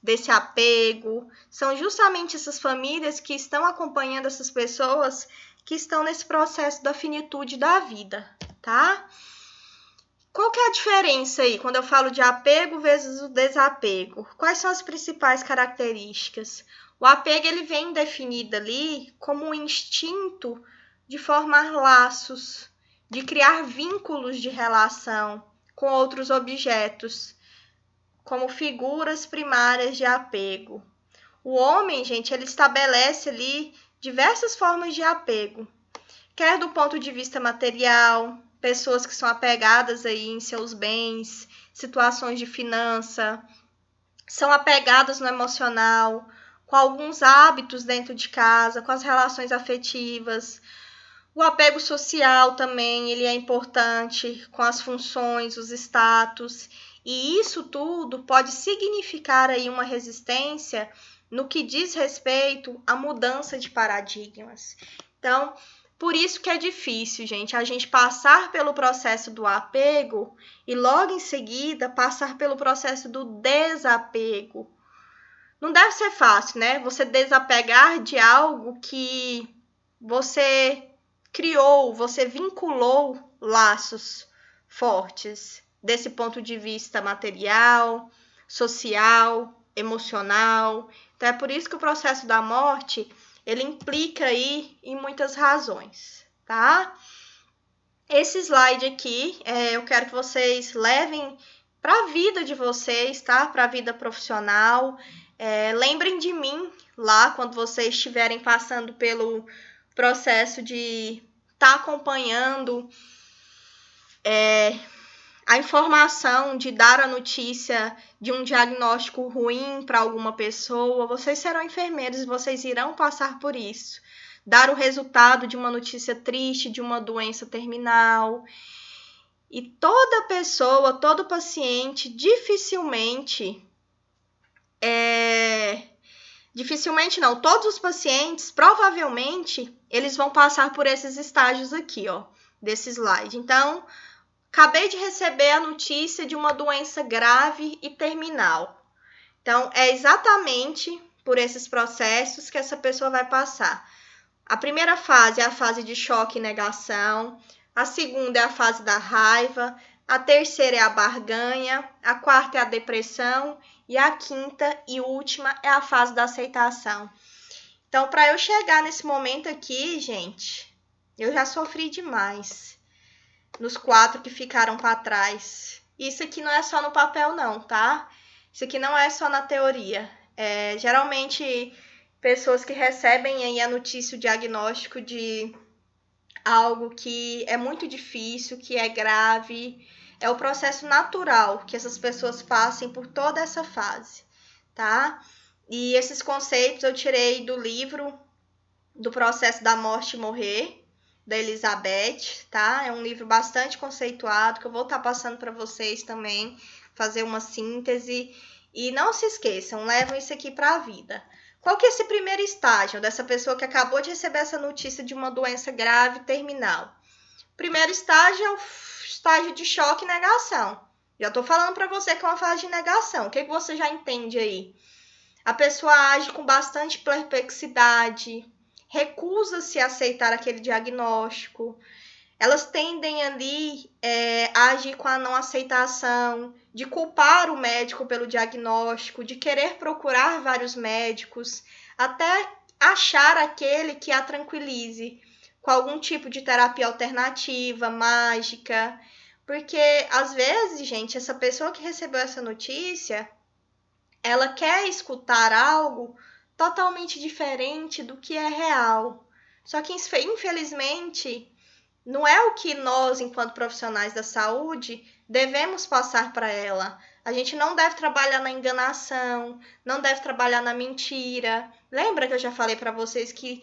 desse apego. São justamente essas famílias que estão acompanhando essas pessoas que estão nesse processo da finitude da vida, tá? Qual que é a diferença aí quando eu falo de apego versus o desapego? Quais são as principais características? O apego ele vem definido ali como um instinto de formar laços, de criar vínculos de relação com outros objetos, como figuras primárias de apego. O homem, gente, ele estabelece ali diversas formas de apego, quer do ponto de vista material, pessoas que são apegadas aí em seus bens, situações de finança, são apegadas no emocional, com alguns hábitos dentro de casa, com as relações afetivas. O apego social também, ele é importante, com as funções, os status, e isso tudo pode significar aí uma resistência no que diz respeito à mudança de paradigmas. Então, por isso que é difícil, gente, a gente passar pelo processo do apego e logo em seguida passar pelo processo do desapego. Não deve ser fácil, né? Você desapegar de algo que você criou, você vinculou laços fortes desse ponto de vista material, social, emocional. Então é por isso que o processo da morte, ele implica aí em muitas razões, tá? Esse slide aqui, eu quero que vocês levem para a vida de vocês, tá? Para a vida profissional. Lembrem de mim lá quando vocês estiverem passando pelo processo de estar acompanhando a informação, de dar a notícia de um diagnóstico ruim para alguma pessoa. Vocês serão enfermeiros e vocês irão passar por isso. Dar o resultado de uma notícia triste, de uma doença terminal. E toda pessoa, todo paciente, dificilmente não, todos os pacientes, provavelmente, eles vão passar por esses estágios aqui, ó, desse slide. Então, acabei de receber a notícia de uma doença grave e terminal. Então, é exatamente por esses processos que essa pessoa vai passar. A primeira fase é a fase de choque e negação, a segunda é a fase da raiva, a terceira é a barganha, a quarta é a depressão e a quinta e última é a fase da aceitação. Então, para eu chegar nesse momento aqui, gente, eu já sofri demais nos 4 que ficaram para trás. Isso aqui não é só no papel não, tá? Isso aqui não é só na teoria. Geralmente, pessoas que recebem aí a notícia, o diagnóstico de algo que é muito difícil, que é grave, é o processo natural que essas pessoas passem por toda essa fase, tá? E esses conceitos eu tirei do livro do Processo da Morte e Morrer, da Elizabeth, tá? É um livro bastante conceituado, que eu vou estar passando para vocês também, fazer uma síntese. E não se esqueçam, levam isso aqui para a vida. Qual que é esse primeiro estágio dessa pessoa que acabou de receber essa notícia de uma doença grave terminal? O primeiro estágio é o estágio de choque e negação. Já estou falando para você que é uma fase de negação. O que você já entende aí? A pessoa age com bastante perplexidade, recusa-se a aceitar aquele diagnóstico. Elas tendem ali a agir com a não aceitação, de culpar o médico pelo diagnóstico, de querer procurar vários médicos, até achar aquele que a tranquilize com algum tipo de terapia alternativa, mágica. Porque, às vezes, gente, essa pessoa que recebeu essa notícia, ela quer escutar algo totalmente diferente do que é real. Só que, infelizmente, não é o que nós, enquanto profissionais da saúde, devemos passar para ela. A gente não deve trabalhar na enganação, não deve trabalhar na mentira. Lembra que eu já falei para vocês que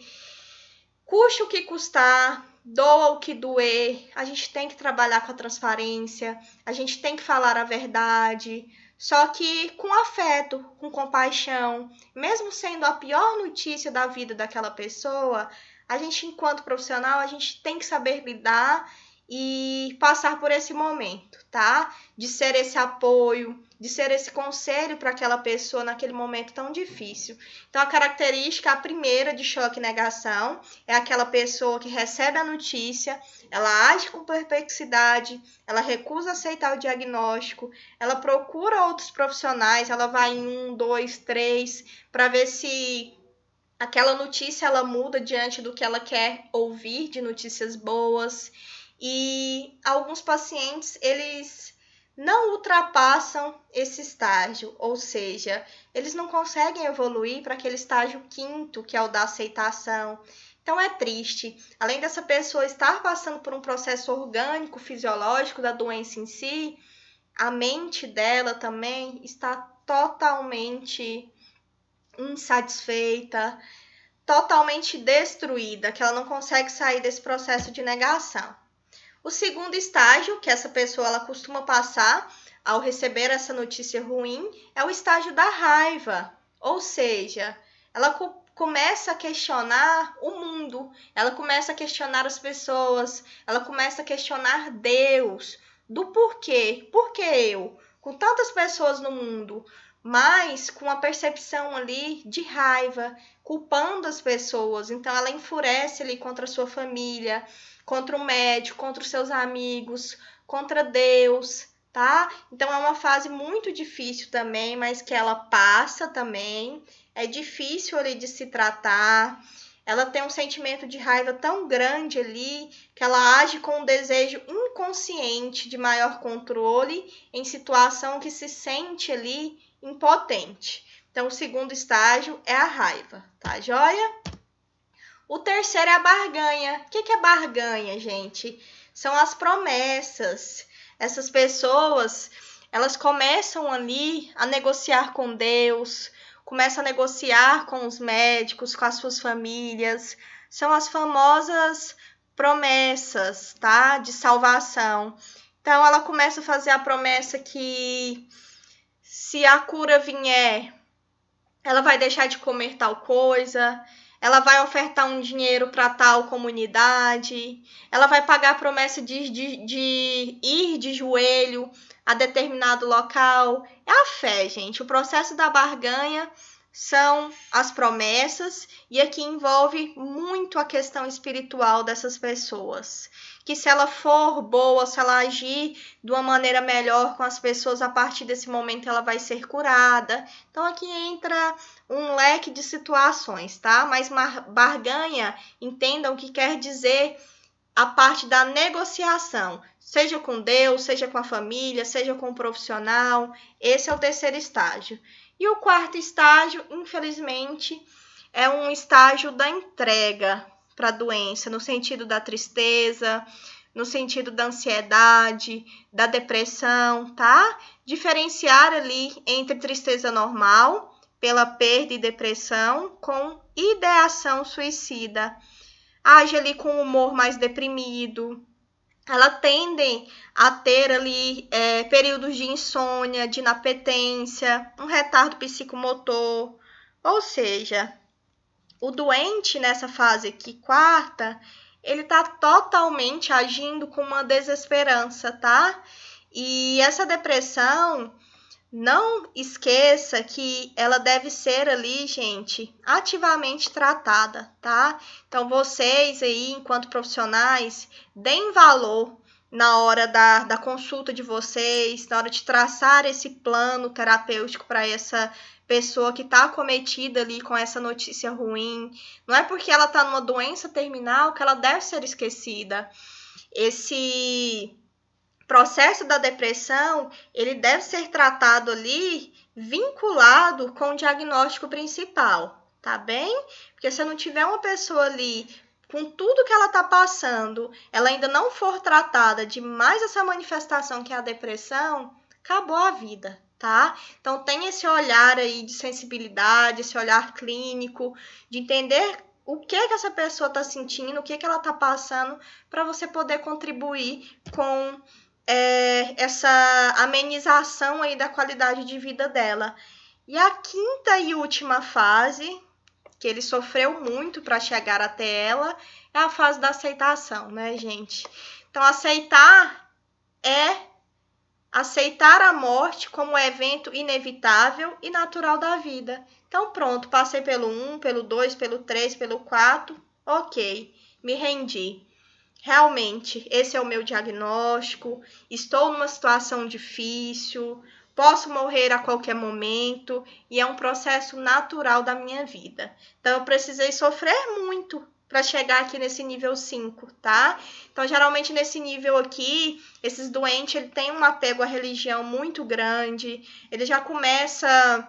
custe o que custar, doa o que doer, a gente tem que trabalhar com a transparência, a gente tem que falar a verdade, só que com afeto, com compaixão. Mesmo sendo a pior notícia da vida daquela pessoa, a gente, enquanto profissional, a gente tem que saber lidar e passar por esse momento, tá? De ser esse apoio, de ser esse conselho para aquela pessoa naquele momento tão difícil. Então, a característica, a primeira de choque e negação, é aquela pessoa que recebe a notícia, ela age com perplexidade, ela recusa aceitar o diagnóstico, ela procura outros profissionais, ela vai em 1, 2, 3, para ver se aquela notícia ela muda diante do que ela quer ouvir de notícias boas. E alguns pacientes, eles não ultrapassam esse estágio, ou seja, eles não conseguem evoluir para aquele estágio 5º, que é o da aceitação. Então é triste. Além dessa pessoa estar passando por um processo orgânico, fisiológico da doença em si, a mente dela também está totalmente insatisfeita, totalmente destruída, que ela não consegue sair desse processo de negação. O segundo estágio que essa pessoa ela costuma passar ao receber essa notícia ruim é o estágio da raiva, ou seja, ela começa a questionar o mundo, ela começa a questionar as pessoas, ela começa a questionar Deus, do porquê, por que eu, com tantas pessoas no mundo, mas com a percepção ali de raiva, culpando as pessoas, então ela enfurece ali contra a sua família, contra o médico, contra os seus amigos, contra Deus, tá? Então é uma fase muito difícil também, mas que ela passa também. É difícil ali de se tratar. Ela tem um sentimento de raiva tão grande ali que ela age com um desejo inconsciente de maior controle em situação que se sente ali impotente. Então, o segundo estágio é a raiva, tá joia? O terceiro é a barganha. O que é barganha, gente? São as promessas. Essas pessoas, elas começam ali a negociar com Deus, começam a negociar com os médicos, com as suas famílias. São as famosas promessas, tá? De salvação. Então, ela começa a fazer a promessa que se a cura vier, ela vai deixar de comer tal coisa, ela vai ofertar um dinheiro para tal comunidade, ela vai pagar a promessa de ir de joelho a determinado local. É a fé, gente. O processo da barganha são as promessas e aqui envolve muito a questão espiritual dessas pessoas. Que se ela for boa, se ela agir de uma maneira melhor com as pessoas, a partir desse momento ela vai ser curada. Então aqui entra um leque de situações, tá? Mas barganha, entendam o que quer dizer a parte da negociação, seja com Deus, seja com a família, seja com o profissional. Esse é o terceiro estágio. E o quarto estágio, infelizmente, é um estágio da entrega para a doença, no sentido da tristeza, no sentido da ansiedade, da depressão, tá? Diferenciar ali entre tristeza normal, pela perda e depressão, com ideação suicida. Age ali com o humor mais deprimido. Elas tendem a ter ali períodos de insônia, de inapetência, um retardo psicomotor. Ou seja, o doente nessa fase aqui, quarta, ele está totalmente agindo com uma desesperança, tá? E essa depressão, não esqueça que ela deve ser ali, gente, ativamente tratada, tá? Então, vocês aí, enquanto profissionais, deem valor na hora da consulta de vocês, na hora de traçar esse plano terapêutico para essa pessoa que está acometida ali com essa notícia ruim. Não é porque ela está numa doença terminal que ela deve ser esquecida. Esse processo da depressão, ele deve ser tratado ali vinculado com o diagnóstico principal, tá bem? Porque se eu não tiver uma pessoa ali com tudo que ela está passando, ela ainda não for tratada de mais essa manifestação que é a depressão, acabou a vida, tá? Então tem esse olhar aí de sensibilidade, esse olhar clínico, de entender o que essa pessoa está sentindo, o que ela está passando, para você poder contribuir com essa amenização aí da qualidade de vida dela. E a quinta e última fase, que ele sofreu muito para chegar até ela, é a fase da aceitação, né, gente? Então, aceitar a morte como evento inevitável e natural da vida. Então, pronto, passei pelo 1, pelo 2, pelo 3, pelo 4, ok, me rendi. Realmente, esse é o meu diagnóstico, estou numa situação difícil, posso morrer a qualquer momento e é um processo natural da minha vida. Então, eu precisei sofrer muito para chegar aqui nesse nível 5, tá? Então, geralmente, nesse nível aqui, esses doentes, ele tem um apego à religião muito grande, ele já começa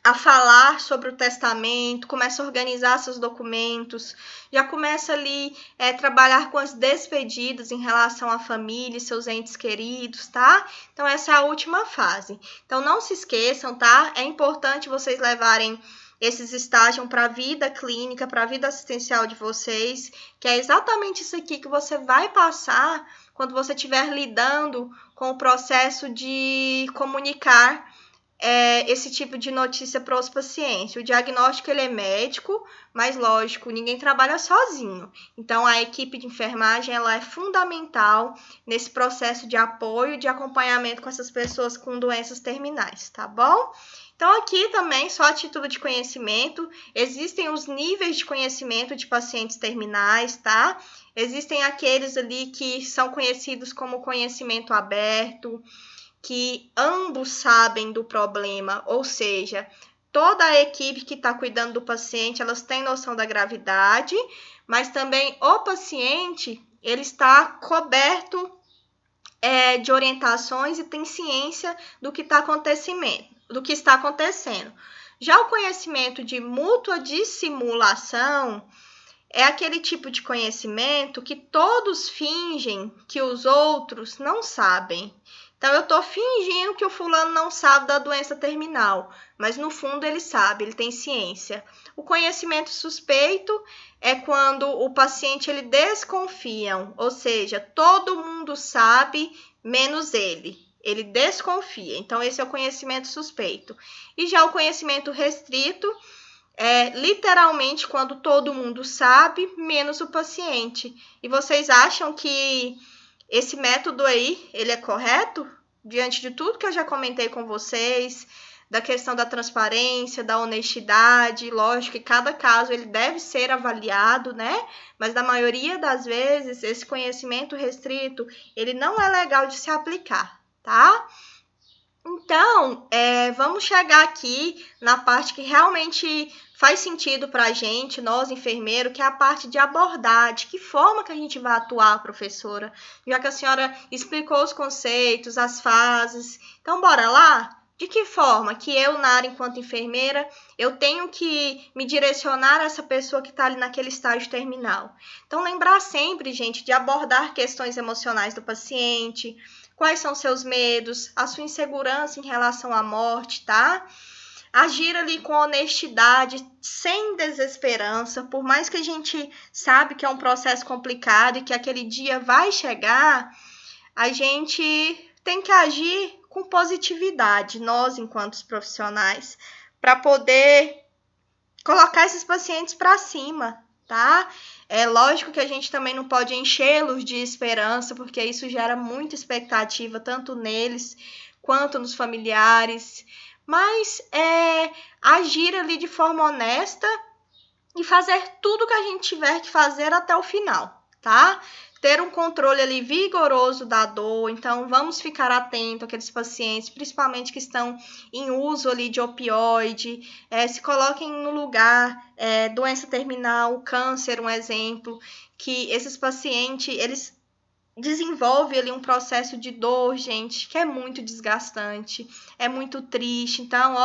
a falar sobre o testamento, começa a organizar seus documentos, já começa ali trabalhar com as despedidas em relação à família, seus entes queridos, tá? Então, essa é a última fase. Então, não se esqueçam, tá? É importante vocês levarem esses estágios para a vida clínica, para a vida assistencial de vocês, que é exatamente isso aqui que você vai passar quando você estiver lidando com o processo de comunicar esse tipo de notícia para os pacientes. O diagnóstico ele é médico, mas lógico, ninguém trabalha sozinho. Então, a equipe de enfermagem ela é fundamental nesse processo de apoio, de acompanhamento com essas pessoas com doenças terminais, tá bom? Então, aqui também, só a título de conhecimento, existem os níveis de conhecimento de pacientes terminais, tá? Existem aqueles ali que são conhecidos como conhecimento aberto, que ambos sabem do problema, ou seja, toda a equipe que está cuidando do paciente, elas têm noção da gravidade, mas também o paciente, ele está coberto de orientações e tem ciência do que está acontecendo. Já o conhecimento de mútua dissimulação é aquele tipo de conhecimento que todos fingem que os outros não sabem. Então, eu estou fingindo que o fulano não sabe da doença terminal, mas no fundo ele sabe, ele tem ciência. O conhecimento suspeito é quando o paciente ele desconfia, ou seja, todo mundo sabe, menos ele. Ele desconfia. Então, esse é o conhecimento suspeito. E já o conhecimento restrito é literalmente quando todo mundo sabe, menos o paciente. E vocês acham que esse método aí, ele é correto? Diante de tudo que eu já comentei com vocês, da questão da transparência, da honestidade, lógico que cada caso ele deve ser avaliado, né? Mas na maioria das vezes, esse conhecimento restrito, ele não é legal de se aplicar, tá? Então, vamos chegar aqui na parte que realmente faz sentido para a gente, nós enfermeiros, que é a parte de abordar, de que forma que a gente vai atuar, professora, já que a senhora explicou os conceitos, as fases. Então, bora lá? De que forma que eu, na área enquanto enfermeira, eu tenho que me direcionar a essa pessoa que está ali naquele estágio terminal? Então, lembrar sempre, gente, de abordar questões emocionais do paciente, quais são seus medos, a sua insegurança em relação à morte, tá? Agir ali com honestidade, sem desesperança, por mais que a gente sabe que é um processo complicado e que aquele dia vai chegar, a gente tem que agir com positividade, nós enquanto profissionais, para poder colocar esses pacientes para cima, tá? É lógico que a gente também não pode enchê-los de esperança, porque isso gera muita expectativa, tanto neles quanto nos familiares, mas agir ali de forma honesta e fazer tudo que a gente tiver que fazer até o final, tá? Ter um controle ali vigoroso da dor, então vamos ficar atento àqueles pacientes, principalmente que estão em uso ali de opioide, se coloquem no lugar, doença terminal, câncer, um exemplo, que esses pacientes, eles desenvolvem ali um processo de dor, gente, que é muito desgastante, é muito triste, então,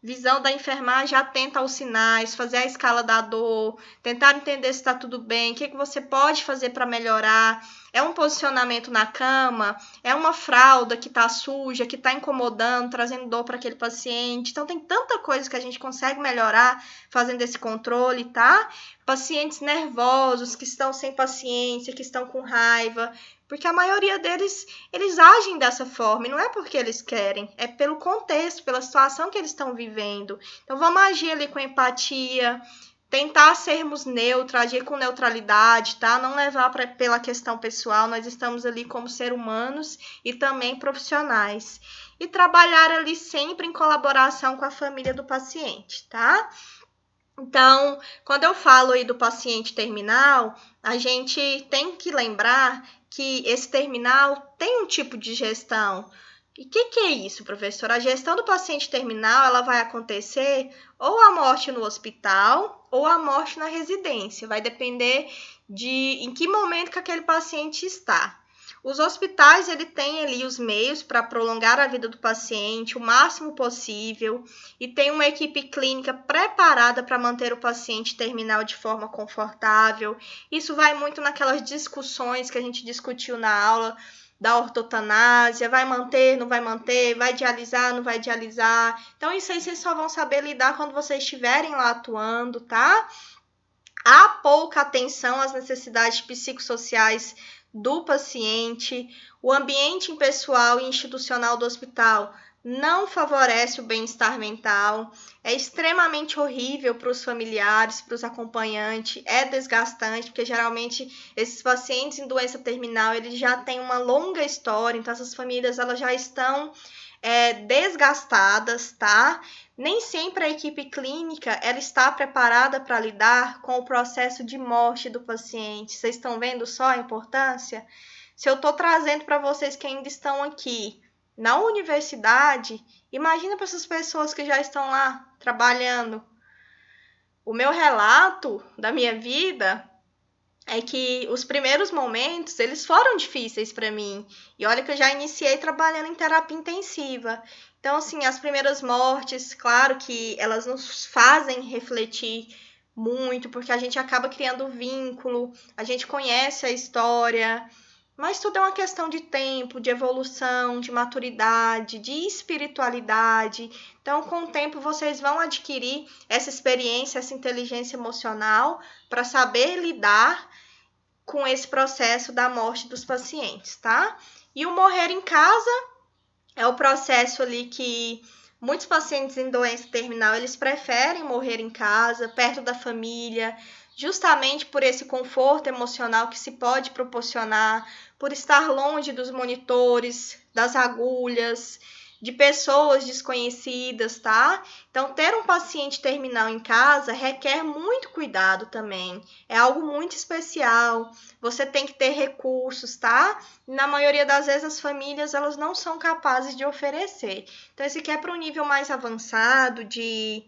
visão da enfermagem atenta aos sinais, fazer a escala da dor, tentar entender se está tudo bem, o que você pode fazer para melhorar. É um posicionamento na cama, é uma fralda que está suja, que está incomodando, trazendo dor para aquele paciente. Então, tem tanta coisa que a gente consegue melhorar fazendo esse controle, tá? Pacientes nervosos, que estão sem paciência, que estão com raiva, porque a maioria deles, eles agem dessa forma, e não é porque eles querem, é pelo contexto, pela situação que eles estão vivendo. Então, vamos agir ali com empatia, tentar sermos neutros, agir com neutralidade, tá? Não levar pela questão pessoal, nós estamos ali como seres humanos e também profissionais. E trabalhar ali sempre em colaboração com a família do paciente, tá? Então, quando eu falo aí do paciente terminal, a gente tem que lembrar que esse terminal tem um tipo de gestão. E o que é isso, professor? A gestão do paciente terminal, ela vai acontecer ou a morte no hospital ou a morte na residência. Vai depender de em que momento que aquele paciente está. Os hospitais, ele tem ali os meios para prolongar a vida do paciente o máximo possível e tem uma equipe clínica preparada para manter o paciente terminal de forma confortável. Isso vai muito naquelas discussões que a gente discutiu na aula da ortotanásia, vai manter, não vai manter, vai dialisar, não vai dialisar. Então, isso aí vocês só vão saber lidar quando vocês estiverem lá atuando, tá? Há pouca atenção às necessidades psicossociais do paciente, o ambiente pessoal e institucional do hospital não favorece o bem-estar mental, é extremamente horrível para os familiares, para os acompanhantes, é desgastante, porque geralmente esses pacientes em doença terminal, eles já têm uma longa história, então essas famílias elas já estão desgastadas, tá? Nem sempre a equipe clínica ela está preparada para lidar com o processo de morte do paciente. Vocês estão vendo só a importância? Se eu estou trazendo para vocês que ainda estão aqui na universidade, imagina para essas pessoas que já estão lá trabalhando. O meu relato da minha vida é que os primeiros momentos, eles foram difíceis para mim. E olha que eu já iniciei trabalhando em terapia intensiva. Então, assim, as primeiras mortes, claro que elas nos fazem refletir muito, porque a gente acaba criando vínculo, a gente conhece a história, mas tudo é uma questão de tempo, de evolução, de maturidade, de espiritualidade. Então, com o tempo, vocês vão adquirir essa experiência, essa inteligência emocional para saber lidar com esse processo da morte dos pacientes, tá? E o morrer em casa é o processo ali que muitos pacientes em doença terminal, eles preferem morrer em casa, perto da família, justamente por esse conforto emocional que se pode proporcionar, por estar longe dos monitores, das agulhas, de pessoas desconhecidas, tá? Então, ter um paciente terminal em casa requer muito cuidado também. É algo muito especial. Você tem que ter recursos, tá? Na maioria das vezes, as famílias, elas não são capazes de oferecer. Então, esse aqui é para um nível mais avançado de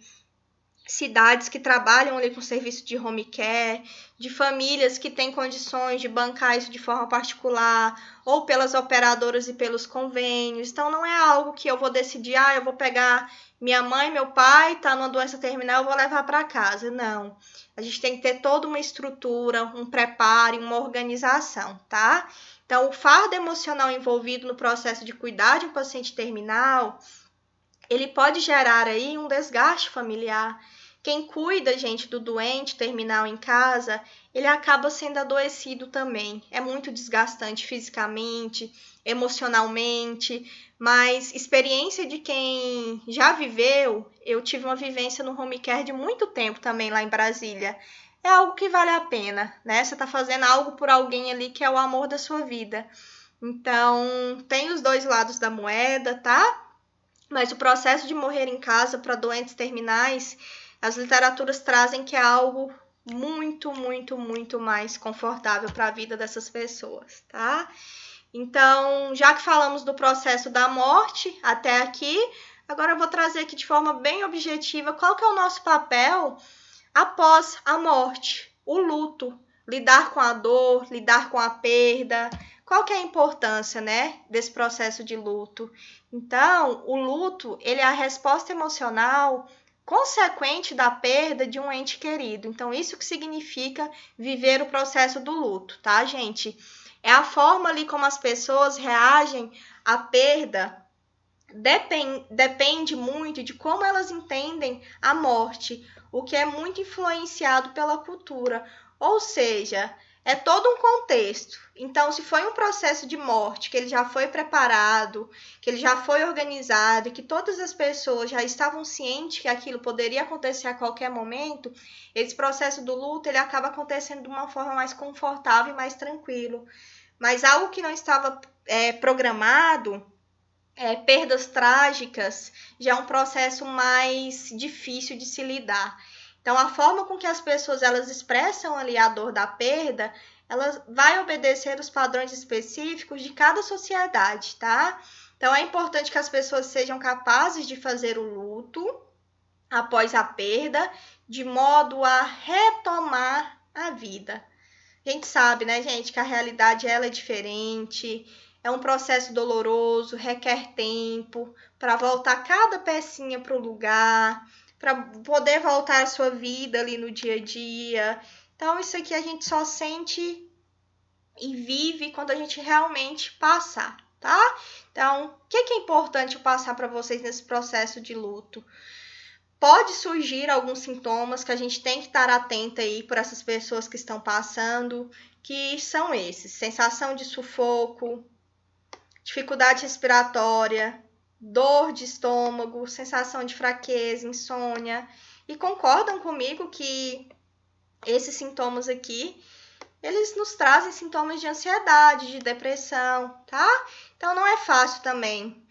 cidades que trabalham ali com serviço de home care, de famílias que têm condições de bancar isso de forma particular, ou pelas operadoras e pelos convênios. Então, não é algo que eu vou decidir, eu vou pegar minha mãe, meu pai, tá numa doença terminal, eu vou levar para casa. Não. A gente tem que ter toda uma estrutura, um preparo, uma organização, tá? Então, o fardo emocional envolvido no processo de cuidar de um paciente terminal, ele pode gerar aí um desgaste familiar. Quem cuida, gente, do doente terminal em casa, ele acaba sendo adoecido também. É muito desgastante fisicamente, emocionalmente, mas experiência de quem já viveu, eu tive uma vivência no home care de muito tempo também lá em Brasília. É algo que vale a pena, né? Você tá fazendo algo por alguém ali que é o amor da sua vida. Então, tem os dois lados da moeda, tá? Mas o processo de morrer em casa para doentes terminais, as literaturas trazem que é algo muito, muito, muito mais confortável para a vida dessas pessoas, tá? Então, já que falamos do processo da morte até aqui, agora eu vou trazer aqui de forma bem objetiva qual que é o nosso papel após a morte, o luto, lidar com a dor, lidar com a perda. Qual que é a importância, né, desse processo de luto? Então, o luto, ele é a resposta emocional consequente da perda de um ente querido. Então, isso que significa viver o processo do luto, tá, gente? É a forma ali como as pessoas reagem à perda. Depende muito de como elas entendem a morte, o que é muito influenciado pela cultura. Ou seja, é todo um contexto. Então, se foi um processo de morte, que ele já foi preparado, que ele já foi organizado, e que todas as pessoas já estavam cientes que aquilo poderia acontecer a qualquer momento, esse processo do luto ele acaba acontecendo de uma forma mais confortável e mais tranquilo. Mas algo que não estava programado, perdas trágicas, já é um processo mais difícil de se lidar. Então, a forma com que as pessoas elas expressam ali a dor da perda, ela vai obedecer os padrões específicos de cada sociedade, tá? Então, é importante que as pessoas sejam capazes de fazer o luto após a perda, de modo a retomar a vida. A gente sabe, né, gente, que a realidade ela é diferente, é um processo doloroso, requer tempo para voltar cada pecinha para o lugar, para poder voltar à sua vida ali no dia a dia. Então, isso aqui a gente só sente e vive quando a gente realmente passar, tá? Então, o que é importante eu passar para vocês nesse processo de luto? Pode surgir alguns sintomas que a gente tem que estar atenta aí por essas pessoas que estão passando, que são esses: sensação de sufoco, dificuldade respiratória, dor de estômago, sensação de fraqueza, insônia. E concordam comigo que esses sintomas aqui, eles nos trazem sintomas de ansiedade, de depressão, tá? Então não é fácil também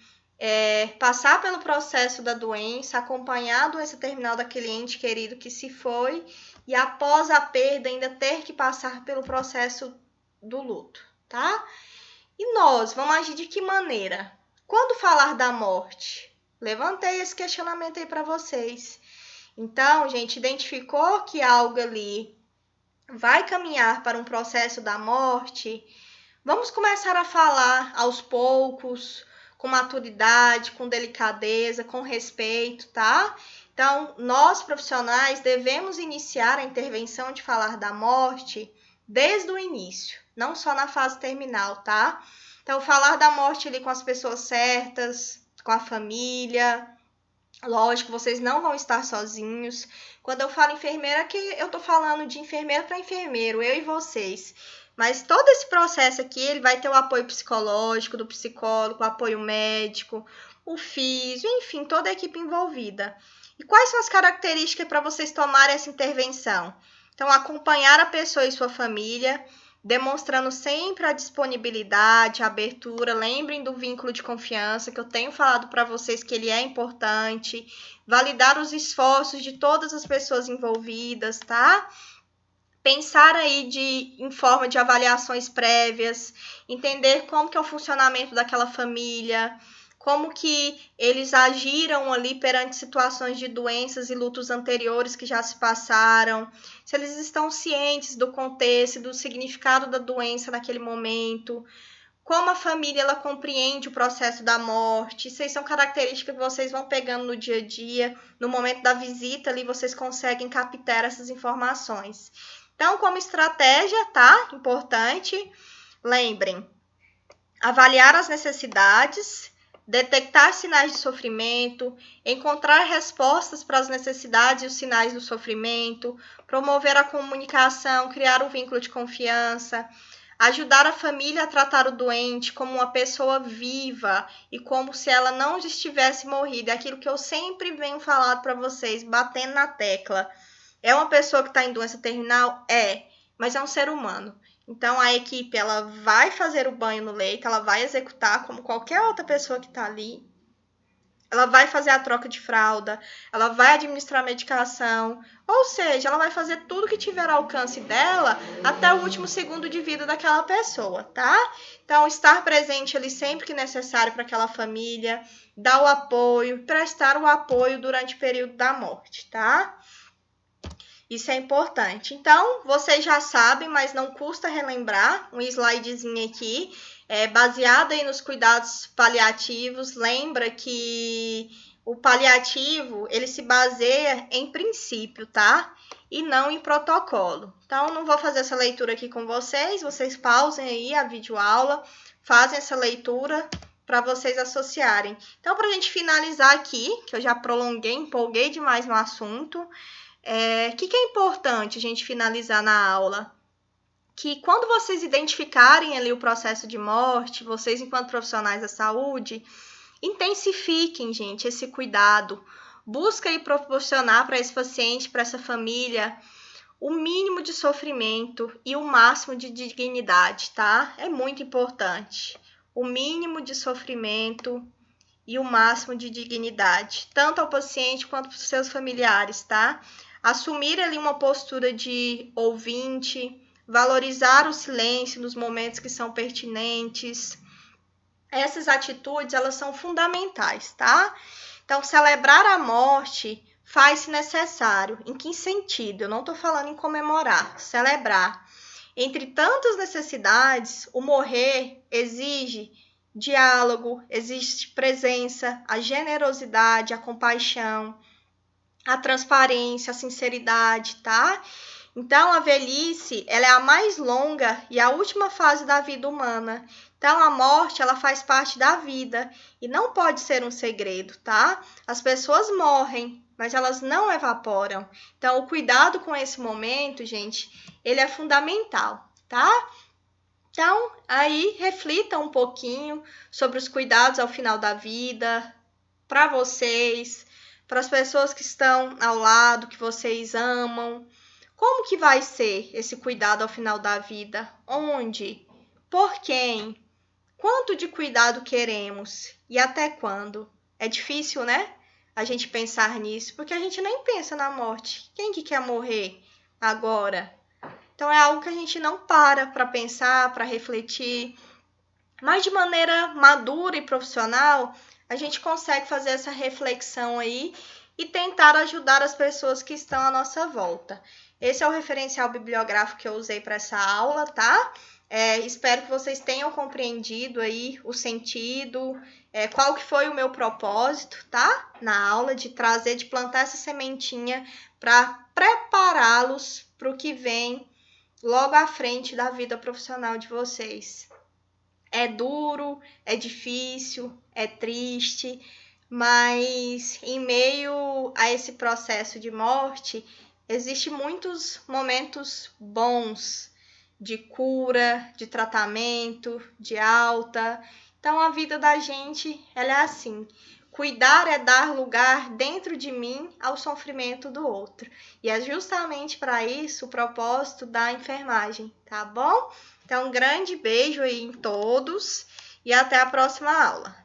passar pelo processo da doença, acompanhar a doença terminal daquele ente querido que se foi e após a perda ainda ter que passar pelo processo do luto, tá? E nós vamos agir de que maneira? Quando falar da morte? Levantei esse questionamento aí para vocês. Então, gente, identificou que algo ali vai caminhar para um processo da morte? Vamos começar a falar aos poucos, com maturidade, com delicadeza, com respeito, tá? Então, nós profissionais devemos iniciar a intervenção de falar da morte desde o início, não só na fase terminal, tá? Então, falar da morte ali com as pessoas certas, com a família. Lógico, vocês não vão estar sozinhos. Quando eu falo enfermeira, que eu tô falando de enfermeiro para enfermeiro, eu e vocês. Mas todo esse processo aqui, ele vai ter o apoio psicológico do psicólogo, o apoio médico, o físio, enfim, toda a equipe envolvida. E quais são as características para vocês tomarem essa intervenção? Então, acompanhar a pessoa e sua família, demonstrando sempre a disponibilidade, a abertura. Lembrem do vínculo de confiança que eu tenho falado para vocês que ele é importante. Validar os esforços de todas as pessoas envolvidas, tá? Pensar aí em forma de avaliações prévias, entender como que é o funcionamento daquela família, como que eles agiram ali perante situações de doenças e lutos anteriores que já se passaram, se eles estão cientes do contexto, do significado da doença naquele momento, como a família ela compreende o processo da morte. Isso aí são características que vocês vão pegando no dia a dia, no momento da visita ali vocês conseguem captar essas informações. Então, como estratégia, tá? Importante, lembrem, avaliar as necessidades, detectar sinais de sofrimento, encontrar respostas para as necessidades e os sinais do sofrimento, promover a comunicação, criar um vínculo de confiança, ajudar a família a tratar o doente como uma pessoa viva e como se ela não estivesse morrida. É aquilo que eu sempre venho falando para vocês, batendo na tecla. É uma pessoa que está em doença terminal? É, mas é um ser humano. Então, a equipe ela vai fazer o banho no leito, ela vai executar como qualquer outra pessoa que está ali. Ela vai fazer a troca de fralda, ela vai administrar a medicação, ou seja, ela vai fazer tudo que tiver ao alcance dela até o último segundo de vida daquela pessoa, tá? Então, estar presente ali sempre que necessário para aquela família, dar o apoio, prestar o apoio durante o período da morte, tá? Isso é importante. Então, vocês já sabem, mas não custa relembrar um slidezinho aqui. baseada aí nos cuidados paliativos. Lembra que o paliativo, ele se baseia em princípio, tá? E não em protocolo. Então, não vou fazer essa leitura aqui com vocês pausem aí a videoaula, fazem essa leitura para vocês associarem. Então, para a gente finalizar aqui, que eu já empolguei demais no assunto, o que é importante a gente finalizar na aula? Que quando vocês identificarem ali o processo de morte, vocês enquanto profissionais da saúde, intensifiquem, gente, esse cuidado. Busca aí proporcionar para esse paciente, para essa família, o mínimo de sofrimento e o máximo de dignidade, tá? É muito importante. O mínimo de sofrimento e o máximo de dignidade, tanto ao paciente quanto para os seus familiares, tá? Assumir ali uma postura de ouvinte, valorizar o silêncio nos momentos que são pertinentes. Essas atitudes, elas são fundamentais, tá? Então, celebrar a morte faz-se necessário. Em que sentido? Eu não estou falando em comemorar, celebrar. Entre tantas necessidades, o morrer exige diálogo, exige presença, a generosidade, a compaixão, a transparência, a sinceridade, tá? Então, a velhice, ela é a mais longa e a última fase da vida humana. Então, a morte, ela faz parte da vida e não pode ser um segredo, tá? As pessoas morrem, mas elas não evaporam. Então, o cuidado com esse momento, gente, ele é fundamental, tá? Então, aí, reflita um pouquinho sobre os cuidados ao final da vida, para vocês, para as pessoas que estão ao lado, que vocês amam. Como que vai ser esse cuidado ao final da vida? Onde? Por quem? Quanto de cuidado queremos? E até quando? É difícil, né? A gente pensar nisso, porque a gente nem pensa na morte. Quem que quer morrer agora? Então é algo que a gente não para pensar, para refletir. Mas de maneira madura e profissional, a gente consegue fazer essa reflexão aí e tentar ajudar as pessoas que estão à nossa volta. Esse é o referencial bibliográfico que eu usei para essa aula, tá? Espero que vocês tenham compreendido aí o sentido, qual que foi o meu propósito, tá? Na aula, de trazer, de plantar essa sementinha para prepará-los para o que vem logo à frente da vida profissional de vocês. É duro, é difícil, é triste, mas em meio a esse processo de morte, existem muitos momentos bons de cura, de tratamento, de alta. Então, a vida da gente, ela é assim. Cuidar é dar lugar dentro de mim ao sofrimento do outro. E é justamente para isso o propósito da enfermagem, tá bom? Então, um grande beijo aí em todos e até a próxima aula.